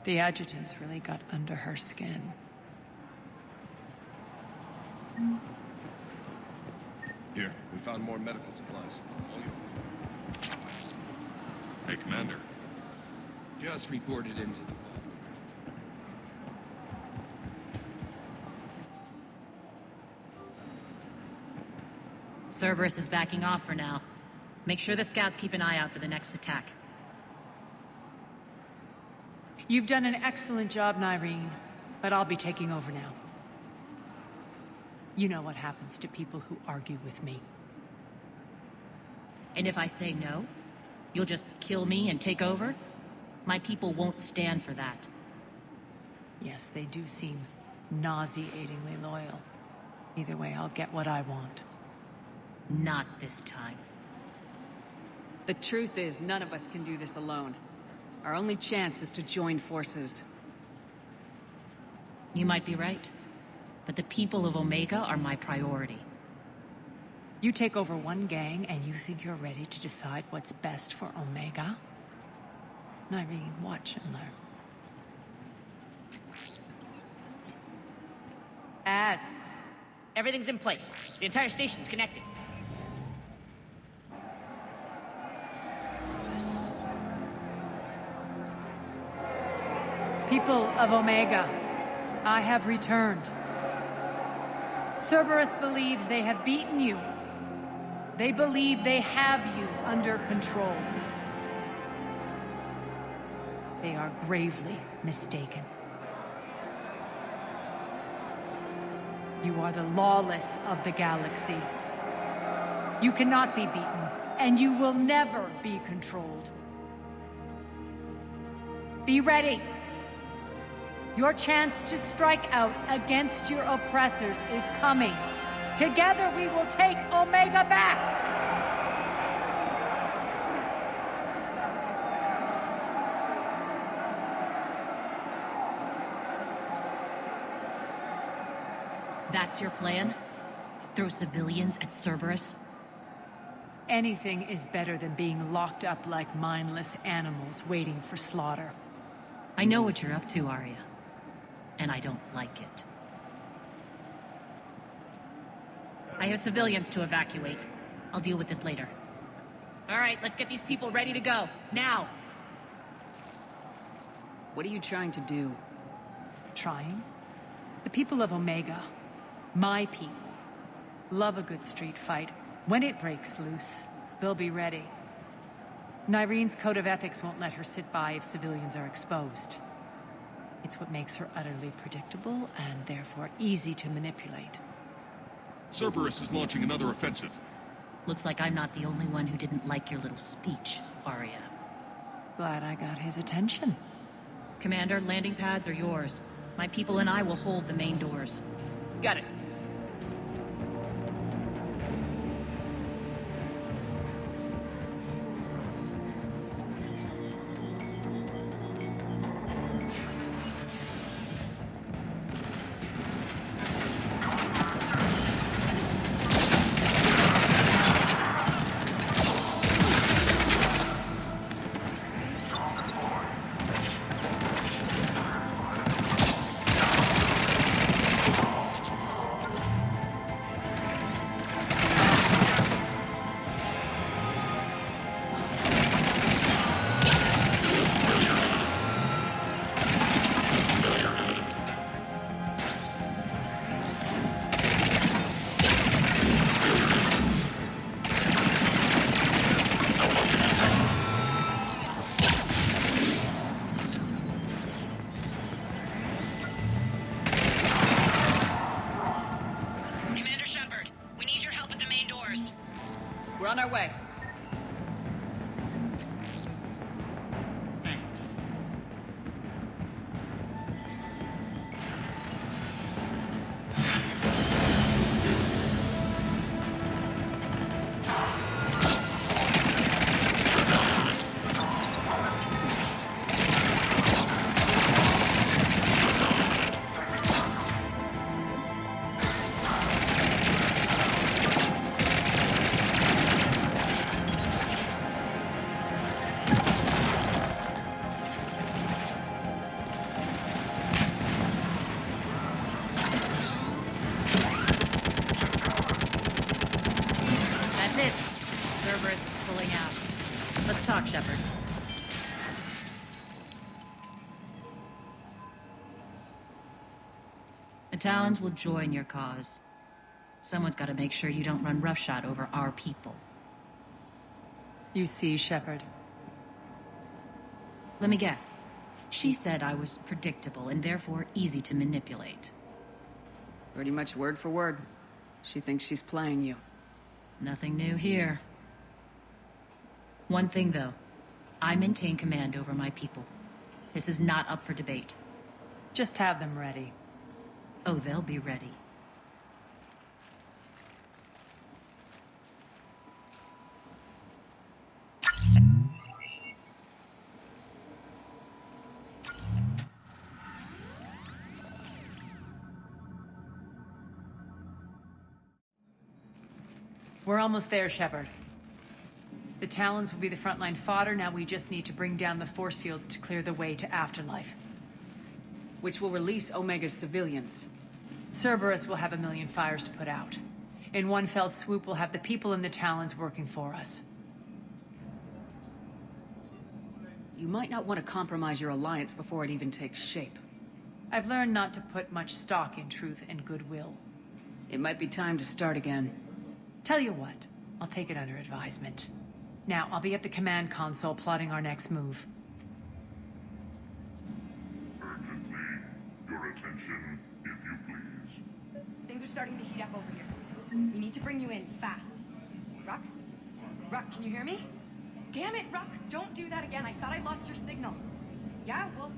The adjutants really got under her skin. Here, we found more medical supplies. All yours. Hey, Commander. Just reported into the... Cerberus is backing off for now. Make sure the scouts keep an eye out for the next attack. You've done an excellent job, Nyreen, but I'll be taking over now. You know what happens to people who argue with me. And if I say no, you'll just kill me and take over? My people won't stand for that. Yes, they do seem nauseatingly loyal. Either way, I'll get what I want. Not this time. The truth is, none of us can do this alone. Our only chance is to join forces. You might be right, but the people of Omega are my priority. You take over one gang and you think you're ready to decide what's best for Omega? Nyreen, watch and learn. Everything's in place. The entire station's connected. People of Omega, I have returned. Cerberus believes they have beaten you. They believe they have you under control. They are gravely mistaken. You are the lawless of the galaxy. You cannot be beaten, and you will never be controlled. Be ready. Your chance to strike out against your oppressors is coming. Together we will take Omega back! That's your plan? Throw civilians at Cerberus? Anything is better than being locked up like mindless animals waiting for slaughter. I know what you're up to, Arya. And I don't like it. I have civilians to evacuate. I'll deal with this later. All right, let's get these people ready to go. Now! What are you trying to do? Trying? The people of Omega, my people, love a good street fight. When it breaks loose, they'll be ready. Nyrene's code of ethics won't let her sit by if civilians are exposed. It's what makes her utterly predictable and therefore easy to manipulate. Cerberus is launching another offensive. Looks like I'm not the only one who didn't like your little speech, Arya. Glad I got his attention. Commander, landing pads are yours. My people and I will hold the main doors. Got it. Commander Shepard, we need your help at the main doors. We're on our way. Thanks. That's it. Cerberus is pulling out. Let's talk, Shepard. The Talons will join your cause. Someone's got to make sure you don't run roughshod over our people. You see, Shepard. Let me guess. She said I was predictable and therefore easy to manipulate. Pretty much word for word. She thinks she's playing you. Nothing new here. One thing, though. I maintain command over my people. This is not up for debate. Just have them ready. Oh, they'll be ready. We're almost there, Shepard. The Talons will be the frontline fodder. Now we just need to bring down the force fields to clear the way to Afterlife. Which will release Omega's civilians. Cerberus will have a million fires to put out. In one fell swoop, we'll have the people in the Talons working for us. You might not want to compromise your alliance before it even takes shape. I've learned not to put much stock in truth and goodwill. It might be time to start again. Tell you what, I'll take it under advisement. Now, I'll be at the command console plotting our next move. Urgently, your attention, if you please. Things are starting to heat up over here. We need to bring you in fast. Ruck? Ruck, can you hear me? Damn it, Ruck! Don't do that again. I thought I lost your signal. Yeah, well,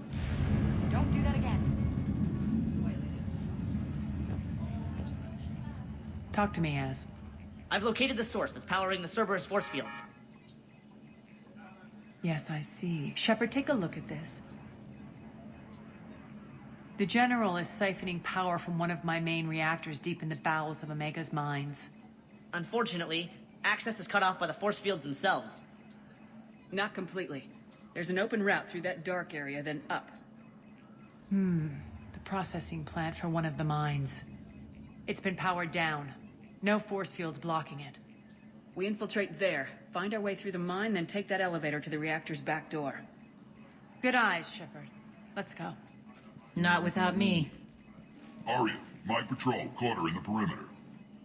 Talk to me, Az. I've located the source that's powering the Cerberus force fields. Yes, I see. Shepard, take a look at this. The General is siphoning power from one of my main reactors deep in the bowels of Omega's mines. Unfortunately, access is cut off by the force fields themselves. Not completely. There's an open route through that dark area, then up. The processing plant for one of the mines. It's been powered down. No force fields blocking it. We infiltrate there, find our way through the mine, then take that elevator to the reactor's back door. Good eyes, Shepard. Let's go. Not without me. Arya, my patrol caught her in the perimeter.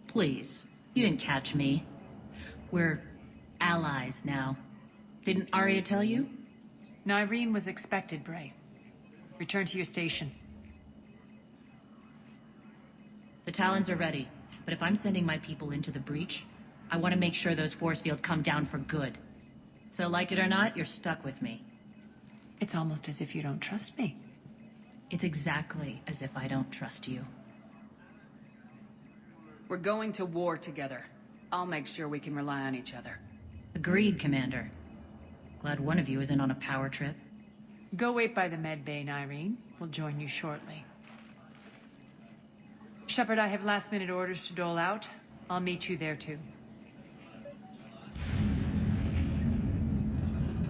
Please. You didn't catch me. We're allies now. Didn't Arya tell you? Nyreen was expected, Bray. Return to your station. The Talons are ready, but if I'm sending my people into the breach, I want to make sure those force fields come down for good. So like it or not, you're stuck with me. It's almost as if you don't trust me. It's exactly as if I don't trust you. We're going to war together. I'll make sure we can rely on each other. Agreed, Commander. Glad one of you isn't on a power trip. Go wait by the med bay, Nyreen. We'll join you shortly. Shepard, I have last-minute orders to dole out. I'll meet you there, too.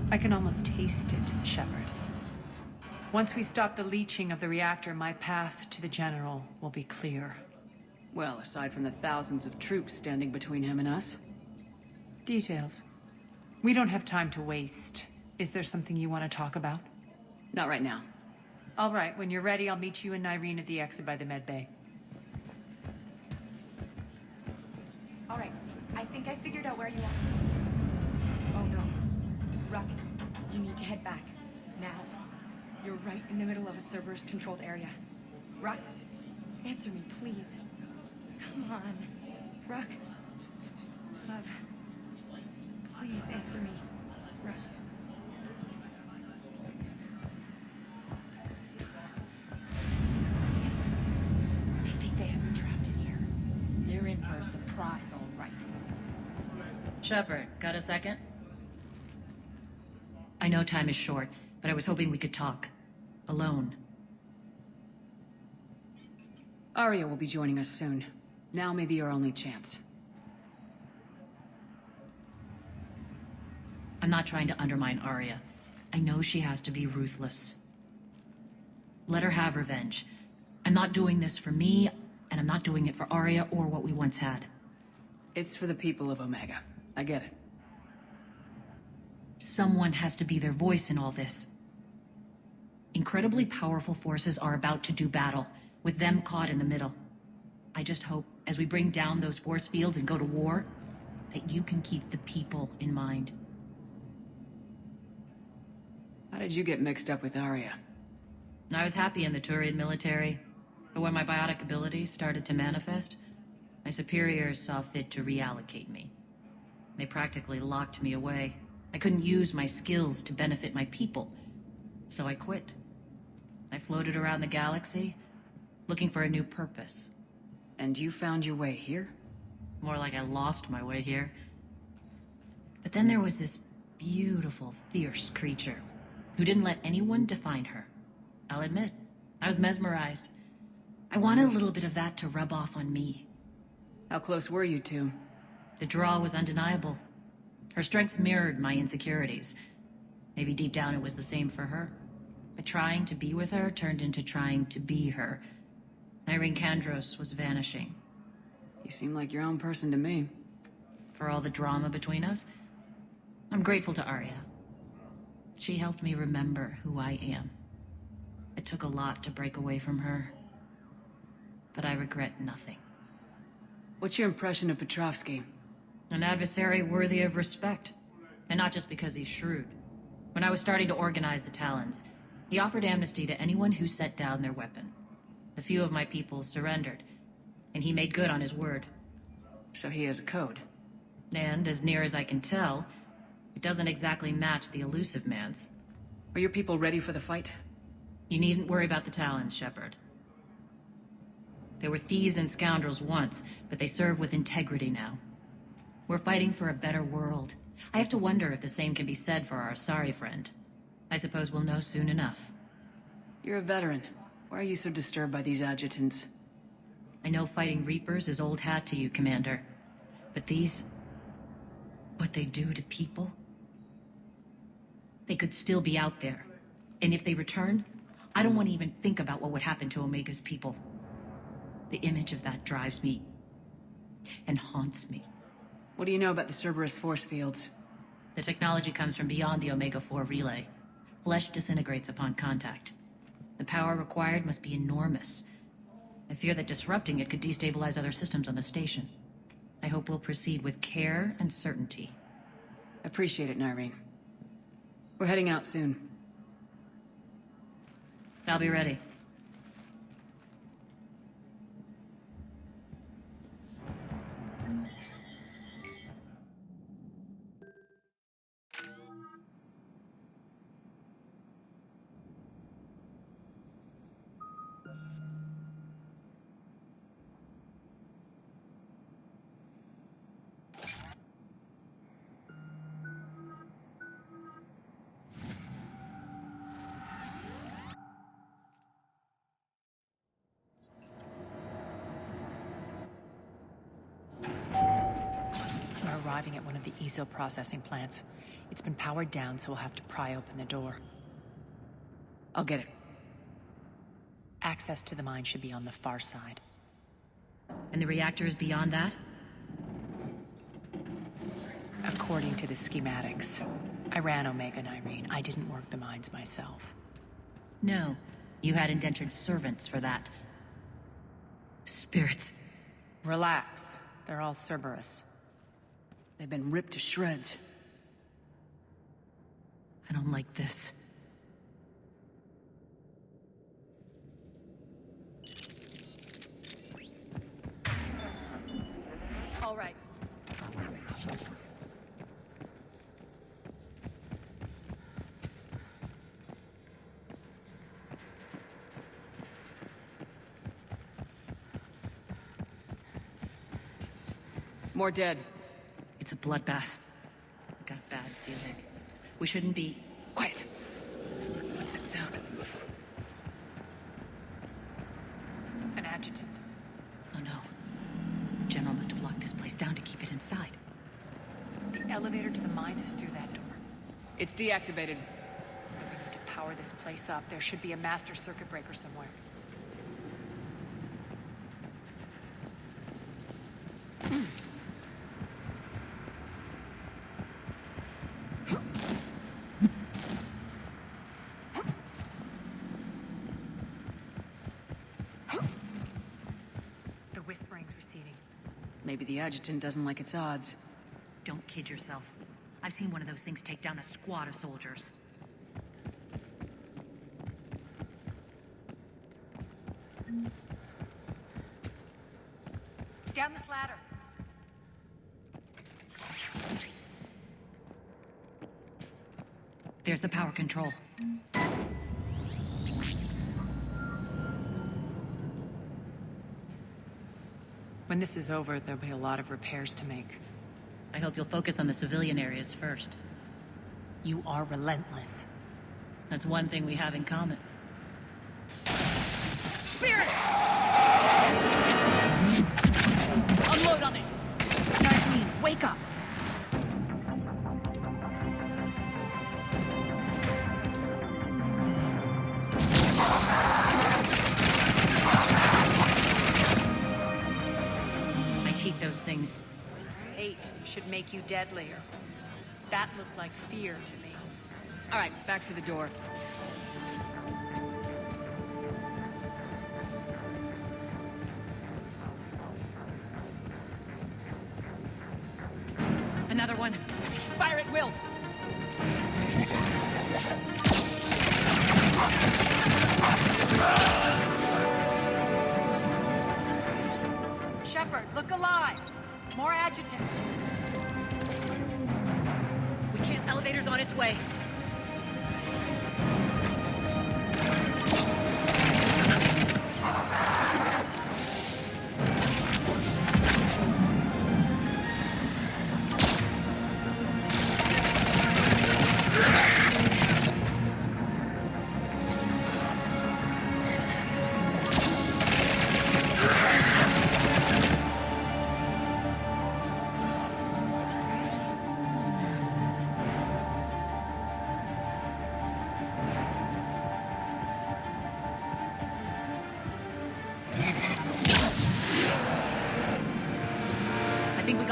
I can almost taste it, Shepard. Once we stop the leaching of the reactor, my path to the General will be clear. Well, aside from the thousands of troops standing between him and us. Details. We don't have time to waste. Is there something you want to talk about? Not right now. All right, when you're ready, I'll meet you and Nyreen at the exit by the med bay. All right, I think I figured out where you are. Oh no. Ruck, you need to head back. Now. You're right in the middle of a Cerberus-controlled area. Ruck, answer me, please. Come on. Ruck. Love. Please answer me. Ruck. I think they have us trapped in here. They're in for a surprise, all right. Shepard, got a second? I know time is short, but I was hoping we could talk. Alone. Arya will be joining us soon. Now may be our only chance. I'm not trying to undermine Arya. I know she has to be ruthless. Let her have revenge. I'm not doing this for me, and I'm not doing it for Arya or what we once had. It's for the people of Omega. I get it. Someone has to be their voice in all this. Incredibly powerful forces are about to do battle, with them caught in the middle. I just hope, as we bring down those force fields and go to war, that you can keep the people in mind. How did you get mixed up with Arya? I was happy in the Turian military, but when my biotic abilities started to manifest, my superiors saw fit to reallocate me. They practically locked me away. I couldn't use my skills to benefit my people, so I quit. I floated around the galaxy, looking for a new purpose. And you found your way here? More like I lost my way here. But then there was this beautiful, fierce creature who didn't let anyone define her. I'll admit, I was mesmerized. I wanted a little bit of that to rub off on me. How close were you two? The draw was undeniable. Her strengths mirrored my insecurities. Maybe deep down it was the same for her. But trying to be with her turned into trying to be her. Irene Kandros was vanishing. You seem like your own person to me. For all the drama between us, I'm grateful to Arya. She helped me remember who I am. It took a lot to break away from her, but I regret nothing. What's your impression of Petrovsky? An adversary worthy of respect, and not just because he's shrewd. When I was starting to organize the Talons, he offered amnesty to anyone who set down their weapon. A few of my people surrendered, and he made good on his word. So he has a code. And, as near as I can tell, it doesn't exactly match the elusive man's. Are your people ready for the fight? You needn't worry about the Talons, Shepard. They were thieves and scoundrels once, but they serve with integrity now. We're fighting for a better world. I have to wonder if the same can be said for our sorry friend. I suppose we'll know soon enough. You're a veteran. Why are you so disturbed by these adjutants? I know fighting Reapers is old hat to you, Commander. But these... what they do to people? They could still be out there. And if they return, I don't want to even think about what would happen to Omega's people. The image of that drives me... and haunts me. What do you know about the Cerberus force fields? The technology comes from beyond the Omega-4 relay. Flesh disintegrates upon contact. The power required must be enormous. I fear that disrupting it could destabilize other systems on the station. I hope we'll proceed with care and certainty. Appreciate it, Nyreen. We're heading out soon. I'll be ready. Arriving at one of the ESO processing plants. It's been powered down, so we'll have to pry open the door. I'll get it. Access to the mine should be on the far side. And the reactor is beyond that? According to the schematics. I ran Omega, Nyreen. I didn't work the mines myself. No. You had indentured servants for that. Spirits. Relax. They're all Cerberus. They've been ripped to shreds. I don't like this. All right. More dead. It's a bloodbath. I got a bad feeling. We shouldn't be... Quiet. What's that sound? An adjutant. Oh no. General must have locked this place down to keep it inside. The elevator to the mines is through that door. It's deactivated. We need to power this place up. There should be a master circuit breaker somewhere. The whispering's receding. Maybe the adjutant doesn't like its odds. Don't kid yourself. I've seen one of those things take down a squad of soldiers. Down this ladder. There's the power control. When this is over, there'll be a lot of repairs to make. I hope you'll focus on the civilian areas first. You are relentless. That's one thing we have in common. Spirit! Unload on it! Nyreen, wake up! I hate those things. Hate should make you deadlier. That looked like fear to me. All right, back to the door. Another one. Fire at will! Shepard, look alive! More adjutants. We can't. Elevator's on its way.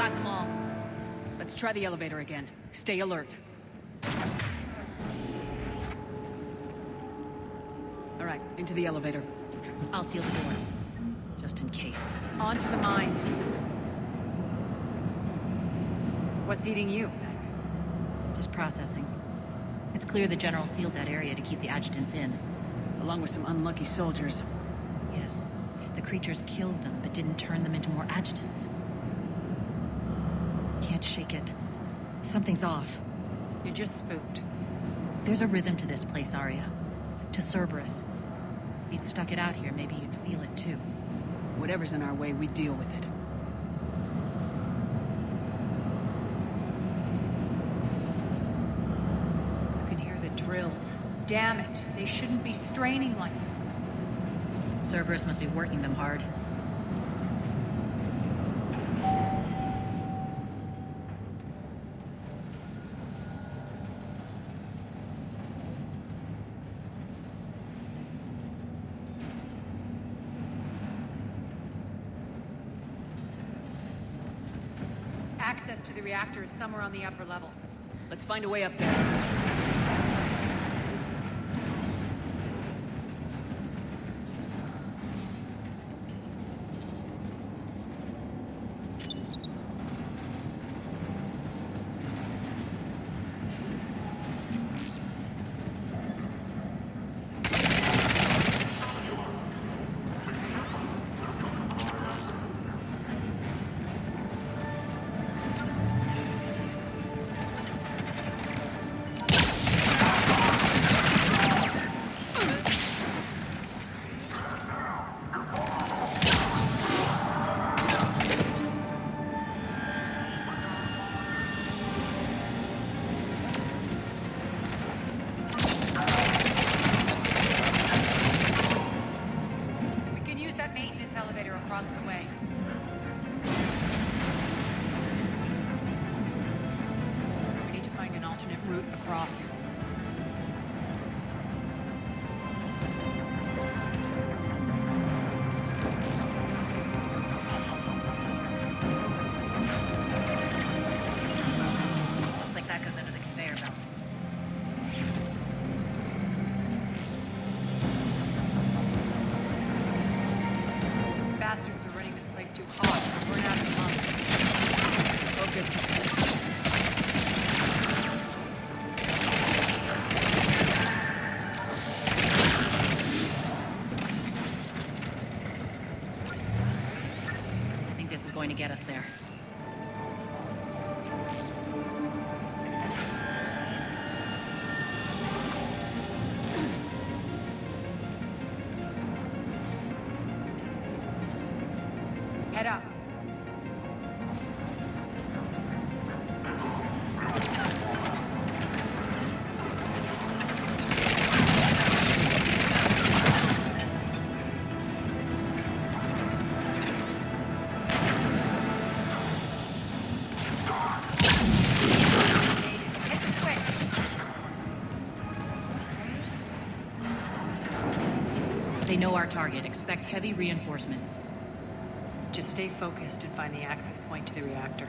got them all. Let's try the elevator again. Stay alert. All right, into the elevator. I'll seal the door. Just in case. On to the mines. What's eating you? Just processing. It's clear the General sealed that area to keep the adjutants in. Along with some unlucky soldiers. Yes. The creatures killed them, but didn't turn them into more adjutants. Can't shake it. Something's off. You're just spooked. There's a rhythm to this place, Arya. To Cerberus. If you'd stuck it out here, maybe you'd feel it too. Whatever's in our way, we deal with it. You can hear the drills. Damn it. They shouldn't be straining like... Cerberus must be working them hard. Access to the reactor is somewhere on the upper level. Let's find a way up there. We can use that maintenance elevator across the way. We need to find an alternate route across. Looks like that goes under the conveyor belt. Bastards are running this place too hot. We're out of time. Focus. I think this is going to get us there. Head up. They know our target. Expect heavy reinforcements. Just stay focused and find the access point to the reactor.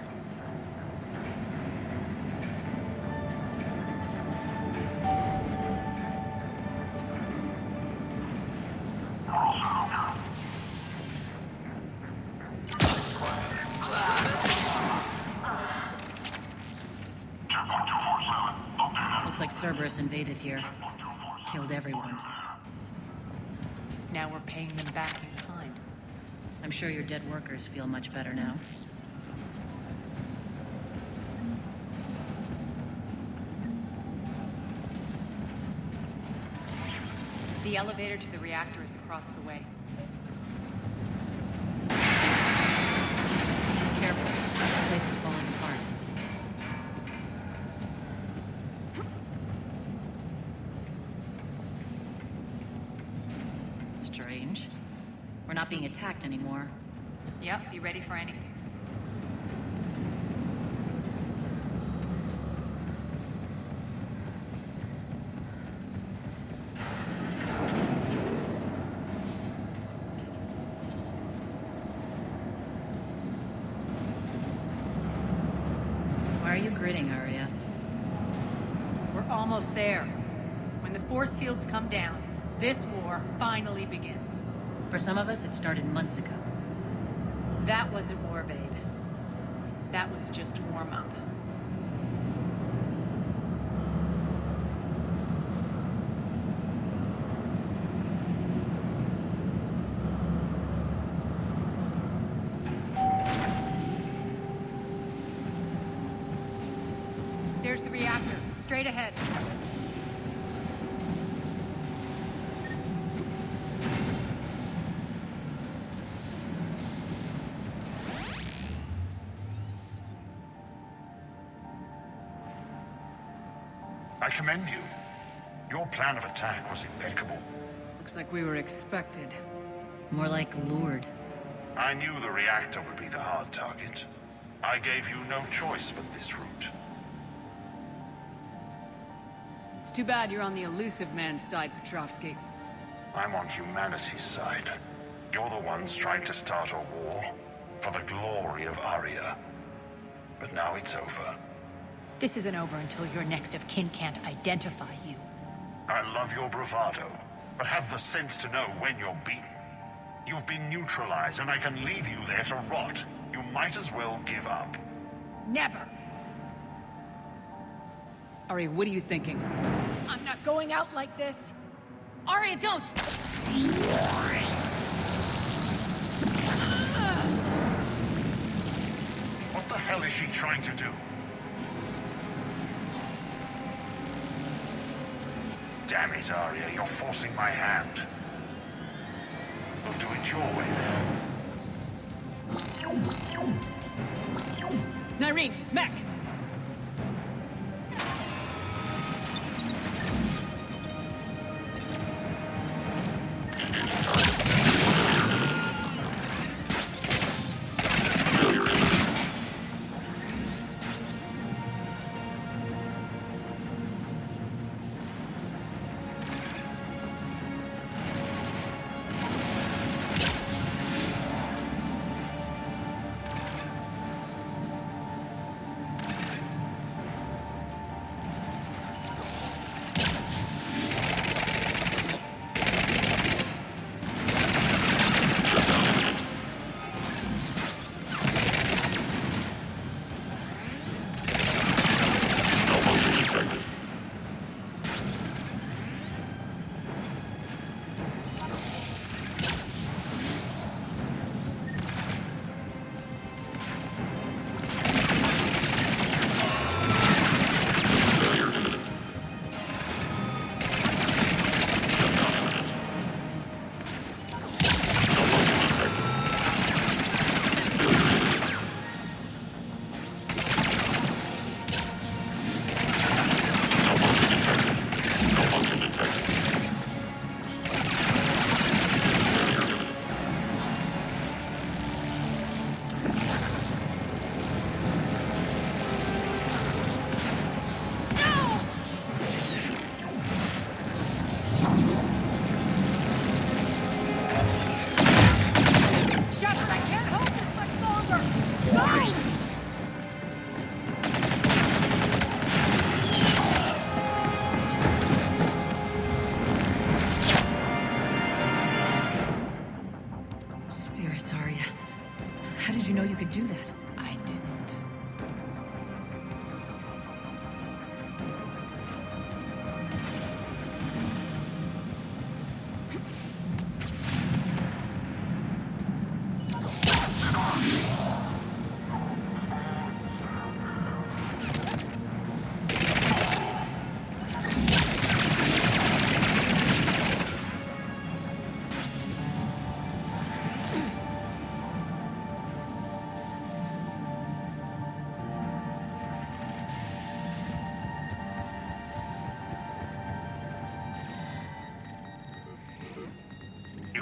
Looks like Cerberus invaded here. Killed everyone. Now we're paying them back in kind. I'm sure your dead workers feel much better now. The elevator to the reactor is across the way. Careful. The place is falling apart. Strange. We're not being attacked anymore. Yep, be ready for anything. almost there. When the force fields come down, this war finally begins. For some of us, it started months ago. That wasn't war, babe. That was just warm-up. There's the reactor, straight ahead. I commend you. Your plan of attack was impeccable. Looks like we were expected. More like lured. I knew the reactor would be the hard target. I gave you no choice but this route. It's too bad you're on the elusive man's side, Petrovsky. I'm on humanity's side. You're the ones trying to start a war for the glory of Aria. But now it's over. This isn't over until your next of kin can't identify you. I love your bravado, but have the sense to know when you're beaten. You've been neutralized, and I can leave you there to rot. You might as well give up. Never! Ari, what are you thinking? I'm not going out like this! Arya, don't! What the hell is she trying to do? Damn it, Arya, you're forcing my hand. We'll do it your way then. Nyreen, Max! Do that. I didn't.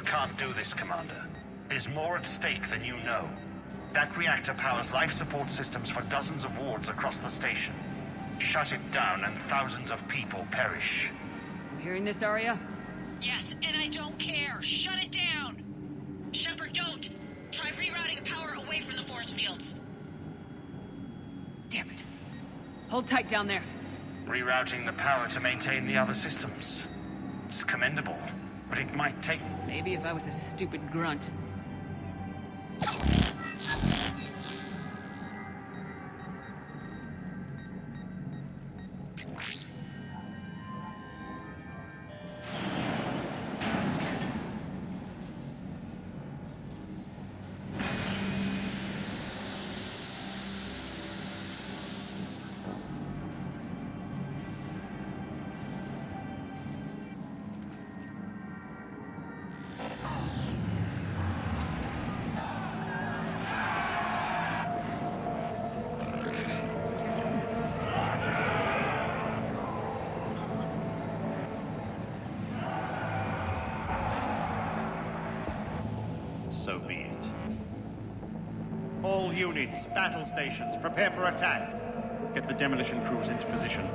Can't do this, Commander. There's more at stake than you know. That reactor powers life support systems for dozens of wards across the station. Shut it down and thousands of people perish. You hearing this, Arya? Yes, and I don't care. Shut it down! Shepard, don't! Try rerouting power away from the force fields. Damn it. Hold tight down there. Rerouting the power to maintain the other systems. It's commendable, but it might take... Maybe if I was a stupid grunt. So be it. All units, battle stations, prepare for attack. Get the demolition crews into position.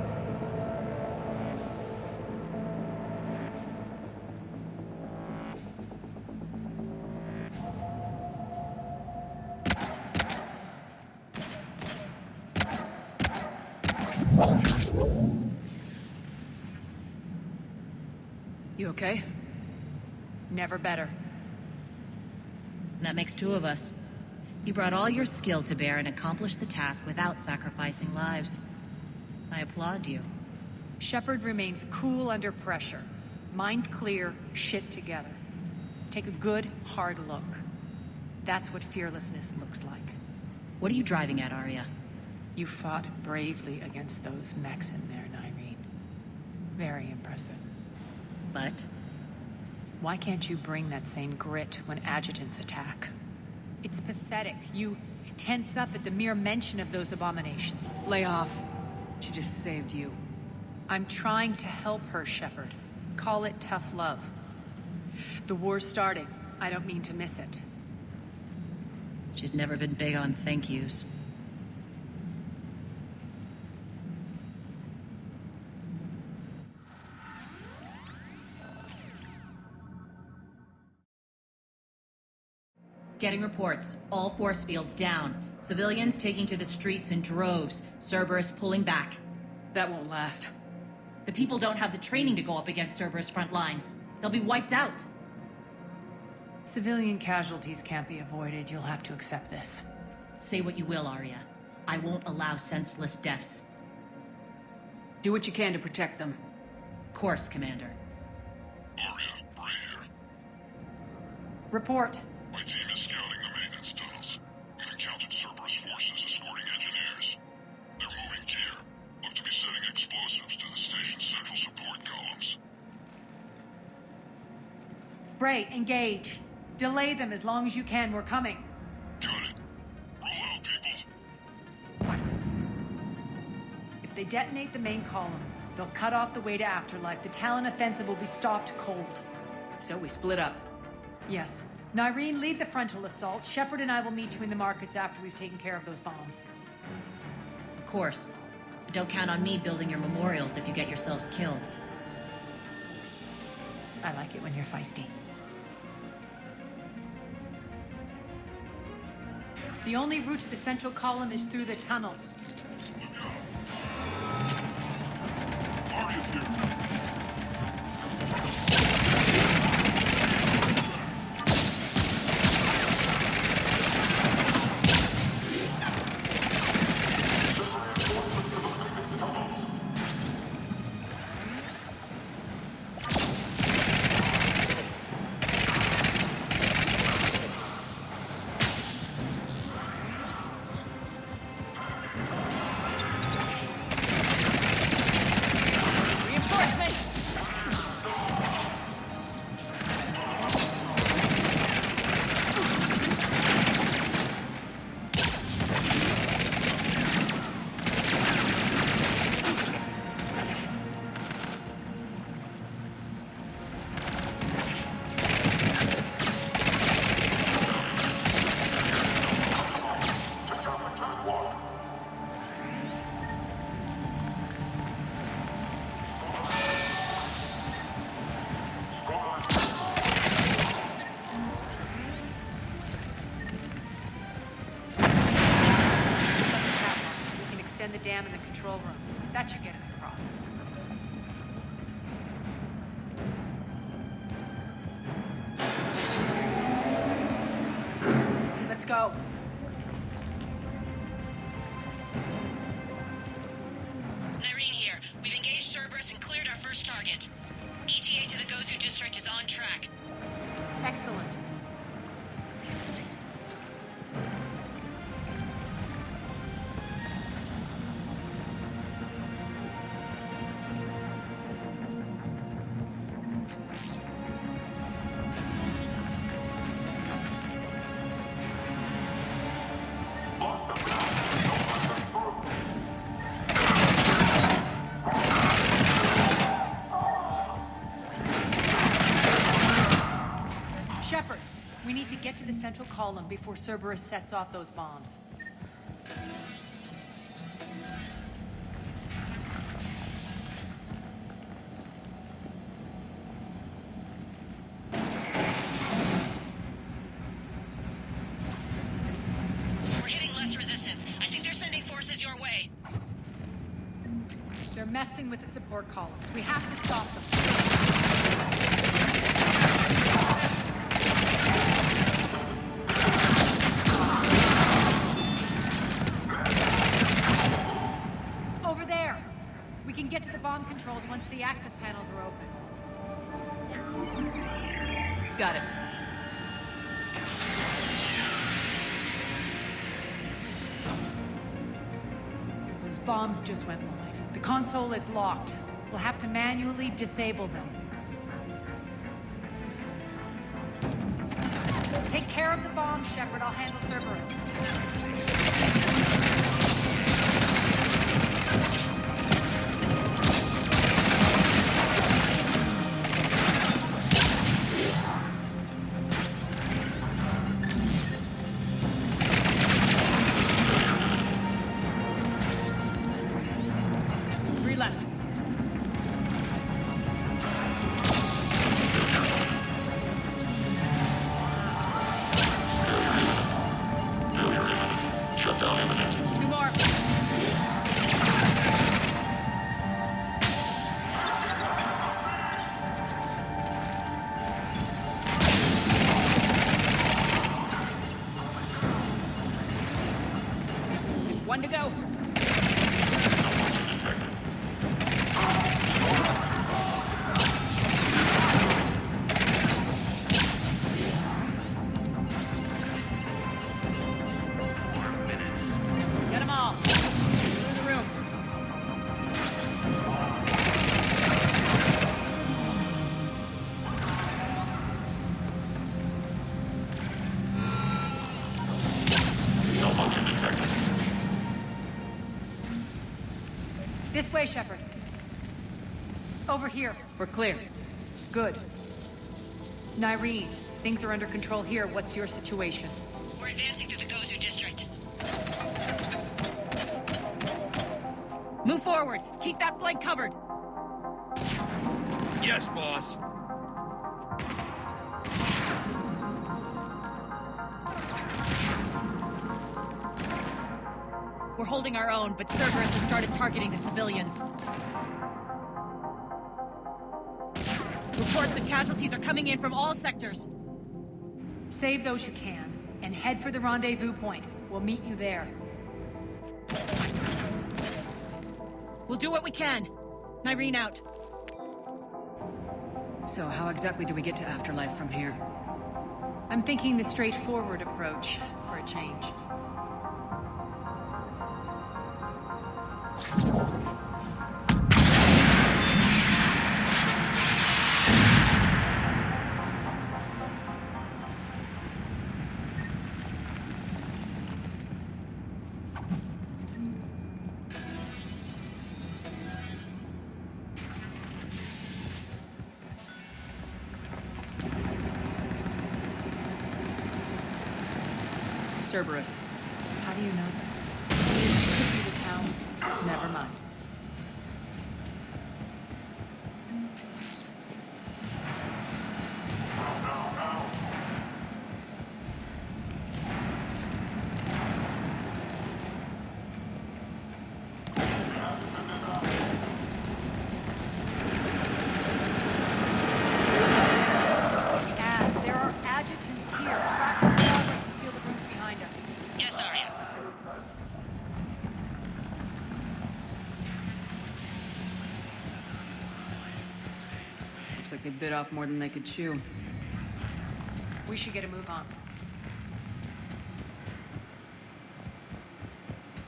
You okay? Never better. That makes two of us. You brought all your skill to bear and accomplished the task without sacrificing lives. I applaud you. Shepard remains cool under pressure. Mind clear, shit together. Take a good, hard look. That's what fearlessness looks like. What are you driving at, Arya? You fought bravely against those mechs in there, Nyreen. Very impressive. But? Why can't you bring that same grit when adjutants attack? It's pathetic. You tense up at the mere mention of those abominations. Lay off. She just saved you. I'm trying to help her, Shepard. Call it tough love. The war's starting. I don't mean to miss it. She's never been big on thank yous. Getting reports. All force fields down. Civilians taking to the streets in droves. Cerberus pulling back. That won't last. The people don't have the training to go up against Cerberus front lines. They'll be wiped out. Civilian casualties can't be avoided. You'll have to accept this. Say what you will, Arya. I won't allow senseless deaths. Do what you can to protect them. Of course, Commander. Arya, Bray here. Report. My team is scouting the maintenance tunnels. We've encountered Cerberus forces escorting engineers. They're moving gear. Look to be setting explosives to the station's central support columns. Bray, engage. Delay them as long as you can. We're coming. Got it. Roll out, people. If they detonate the main column, they'll cut off the way to Afterlife. The Talon offensive will be stopped cold. So we split up. Yes. Nyreen, lead the frontal assault. Shepard and I will meet you in the markets after we've taken care of those bombs. Of course. But don't count on me building your memorials if you get yourselves killed. I like it when you're feisty. The only route to the central column is through the tunnels. Arya's here. The dam in the control room. That should get us across. go. Irene here. We've engaged Cerberus and cleared our first target. ETA to the Gozu district is on track. Excellent. Shepard, we need to get to the central column before Cerberus sets off those bombs. We're hitting less resistance. I think they're sending forces your way. They're messing with the support columns. We have to stop them. Over there! We can get to the bomb controls once the access panels are open. Got it. Those bombs just went live. The console is locked. We'll have to manually disable them. Take care of the bombs, Shepard. I'll handle Cerberus. Left. Shutdown imminent. Two more. Just one to go. Get them all. Through the room. Malfunction detected. This way, Shepard. Over here. We're clear. Good. Nyreen, things are under control here. What's your situation? We're advancing through the Gozu district. Move forward. Keep that flank covered. Yes, boss. We're holding our own, but Cerberus has started targeting the civilians. Reports of casualties are coming in from all sectors. Save those you can, and head for the rendezvous point. We'll meet you there. We'll do what we can. Nyreen out. So how exactly do we get to Afterlife from here? I'm thinking the straightforward approach for a change. Cerberus. How do you know that? Could be the town. Never mind. There are adjutants here. Track the progress and seal the rooms behind us. like they bit off more than they could chew. We should get a move on.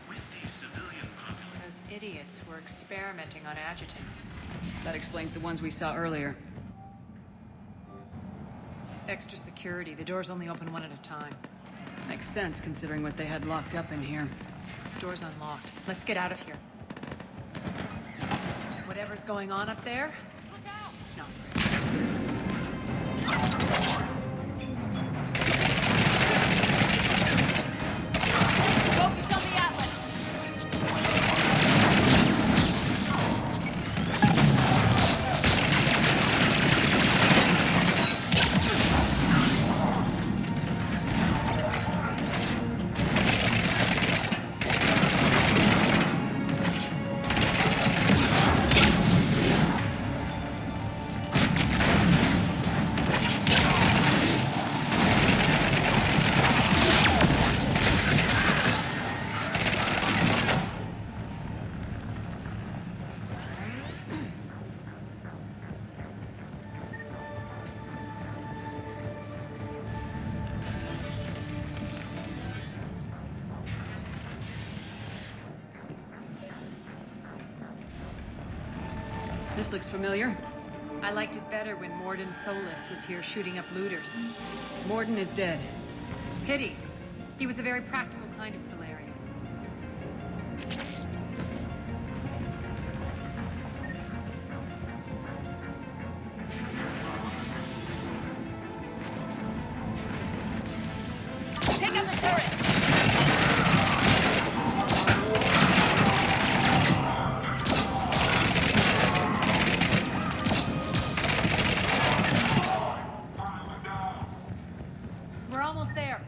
With the civilian population. Those idiots were experimenting on adjutants. That explains the ones we saw earlier. Extra security. The doors only open one at a time. Makes sense, considering what they had locked up in here. The door's unlocked. Let's get out of here. Whatever's going on up there, it's not great. Focus on the Atlas! This looks familiar. I liked it better when Morden Solus was here shooting up looters. Morden is dead. Pity. He was a very practical kind of Solarian. Take out the turret! We're almost there.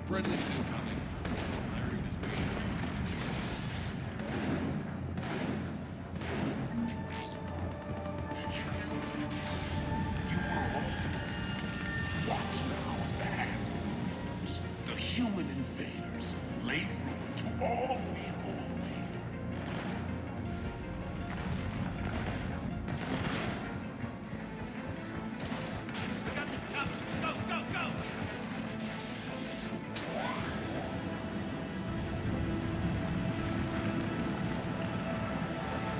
Friendly's incoming. Larry is waiting. Watch now as the Handlers, the human invaders, lay room to all we hold dear. We got this covered. Go, go, go!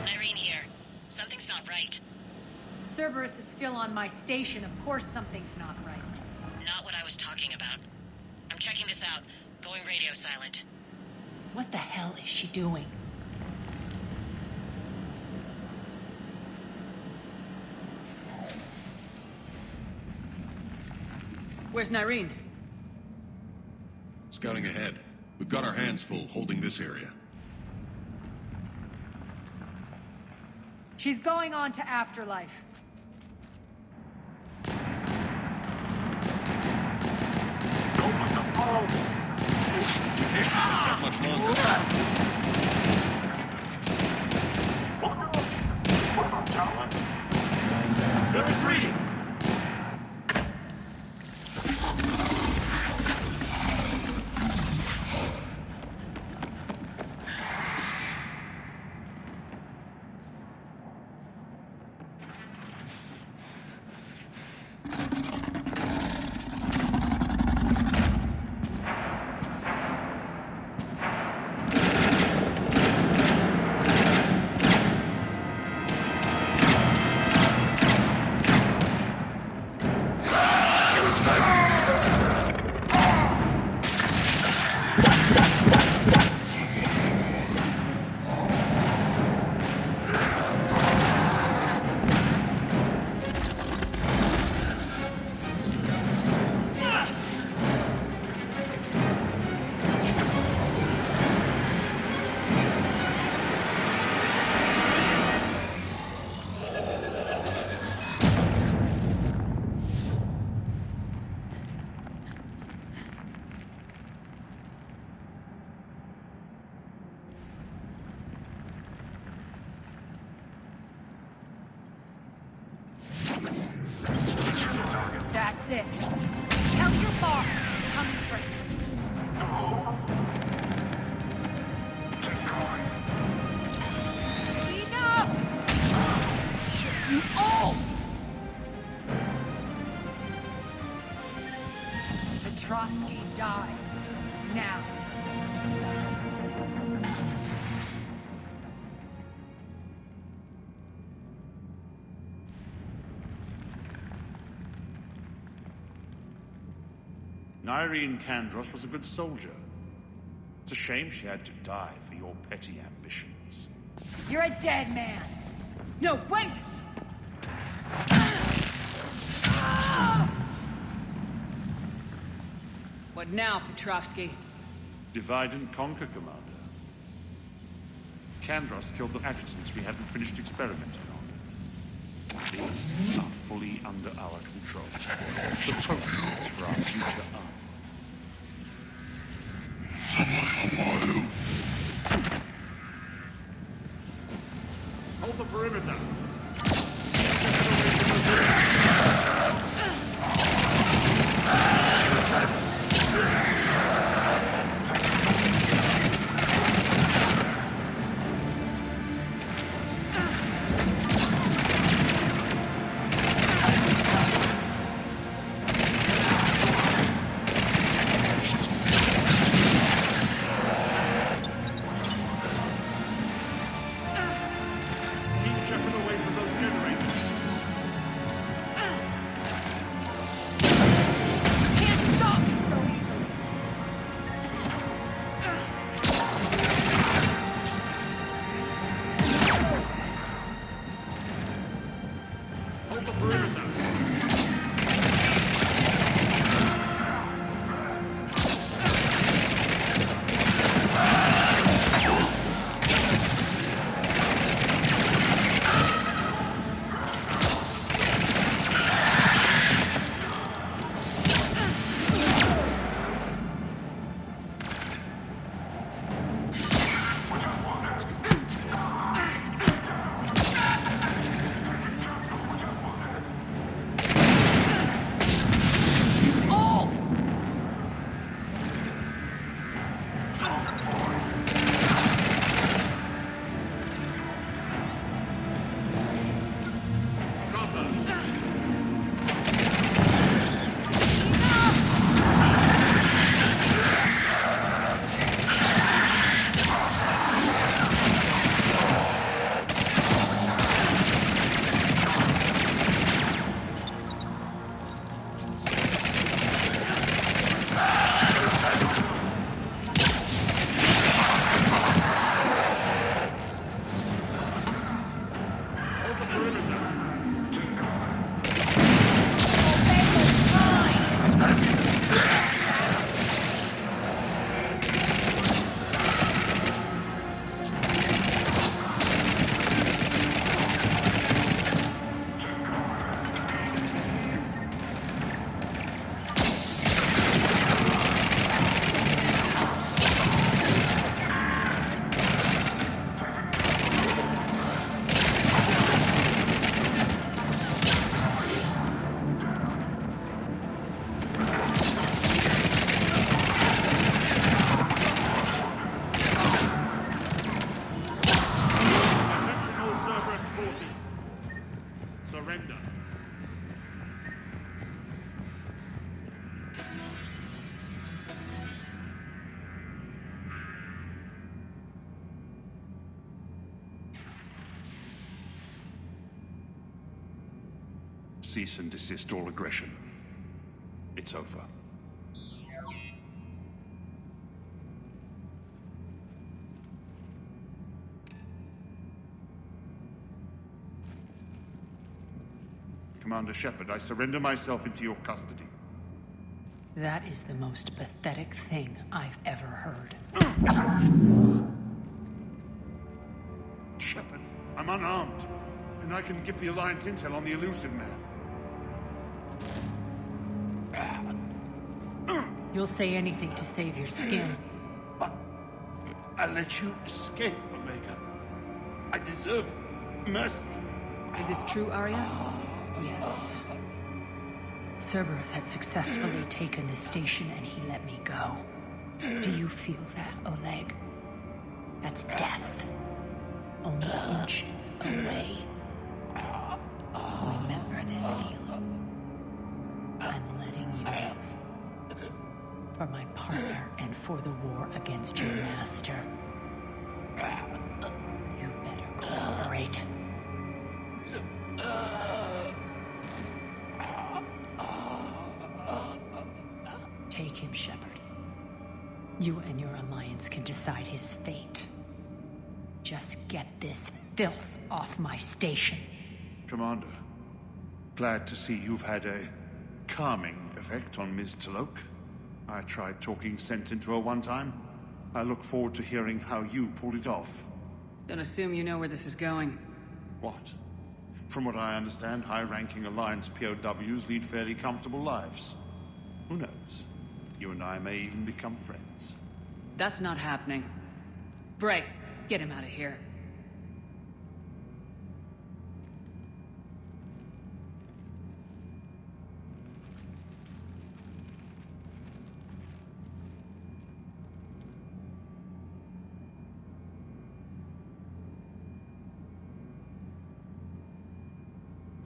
Irene here. Something's not right. Cerberus is still on my station. Of course something's not right. Not what I was talking about. I'm checking this out. Going radio silent. What the hell is she doing? Where's Nyreen? Scouting ahead. We've got our hands full holding this area. She's going on to Afterlife. Can't keep us up much longer. They're retreating! That's it. Tell your boss I'm coming for him. Petrovsky dies. Now. Nyrene Kandros was a good soldier. It's a shame she had to die for your petty ambitions. You're a dead man! No, wait! What now, Petrovsky? Divide and conquer, Commander. Kandros killed the adjutants we hadn't finished experimenting on. These are fully under our control. The potions for our future army. Hold the perimeter! Surrender. Cease and desist all aggression. It's over. Commander Shepard, I surrender myself into your custody. That is the most pathetic thing I've ever heard. Shepard, I'm unarmed, and I can give the Alliance intel on the elusive man. You'll say anything to save your skin. But I let you escape, Omega. I deserve mercy. Is this true, Arya? Yes. Cerberus had successfully taken the station and he let me go. Do you feel that, Oleg? That's death. Only inches away. Remember this feeling. I'm letting you live. for the war against your master. You better cooperate. Take him, Shepard. You and your alliance can decide his fate. Just get this filth off my station. Commander, glad to see you've had a calming effect on Ms. Talok. I tried talking sense into her one time. I look forward to hearing how you pulled it off. Don't assume you know where this is going. What? From what I understand, high-ranking Alliance POWs lead fairly comfortable lives. Who knows? You and I may even become friends. That's not happening. Bray, get him out of here.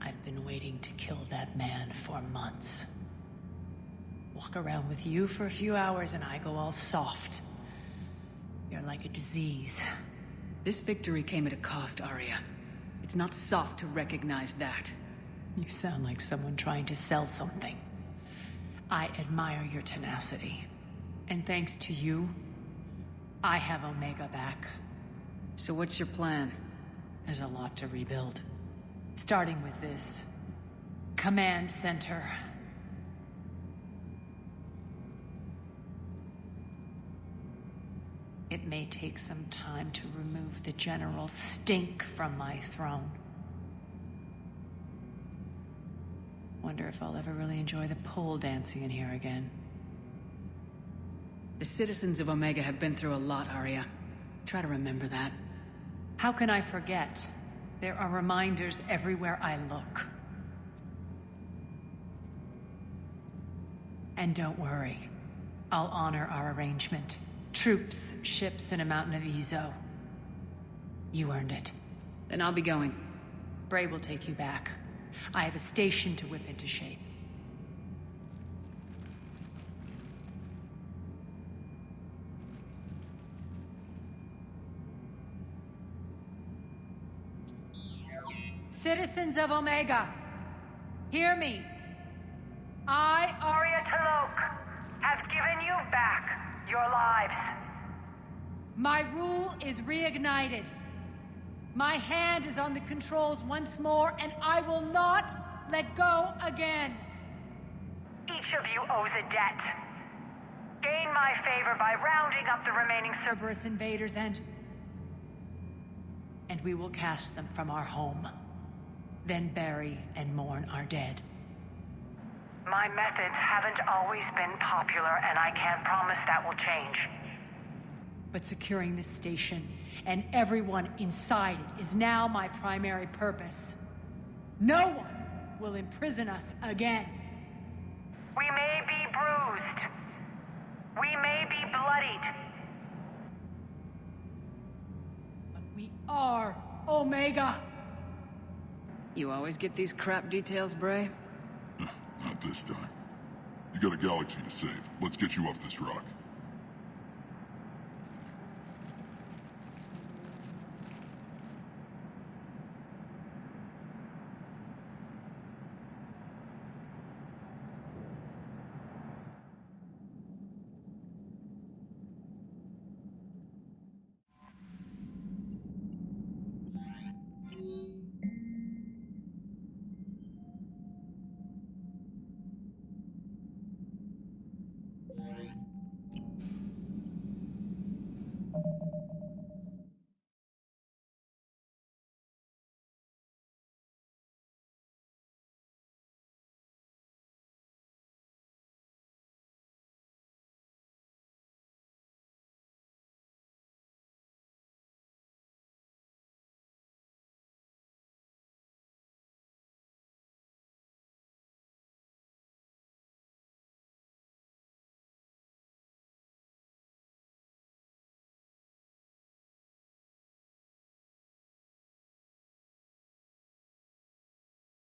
I've been waiting to kill that man for months. Walk around with you for a few hours and I go all soft. You're like a disease. This victory came at a cost, Arya. It's not soft to recognize that. You sound like someone trying to sell something. I admire your tenacity. And thanks to you, I have Omega back. So what's your plan? There's a lot to rebuild. Starting with this command center. It may take some time to remove the general stink from my throne. Wonder if I'll ever really enjoy the pole dancing in here again. The citizens of Omega have been through a lot, Arya. Try to remember that. How can I forget? There are reminders everywhere I look. And don't worry, I'll honor our arrangement. Troops, ships, and a mountain of Ezo. You earned it. Then I'll be going. Bray will take you back. I have a station to whip into shape. Citizens of Omega, hear me. I, Arya Talok, have given you back your lives. My rule is reignited. My hand is on the controls once more, and I will not let go again. Each of you owes a debt. Gain my favor by rounding up the remaining Cerberus invaders and we will cast them from our home. Then bury and mourn our dead. My methods haven't always been popular, and I can't promise that will change. But securing this station and everyone inside it is now my primary purpose. No one will imprison us again. We may be bruised. We may be bloodied. But we are Omega. You always get these crap details, Bray? Not this time. You got a galaxy to save. Let's get you off this rock.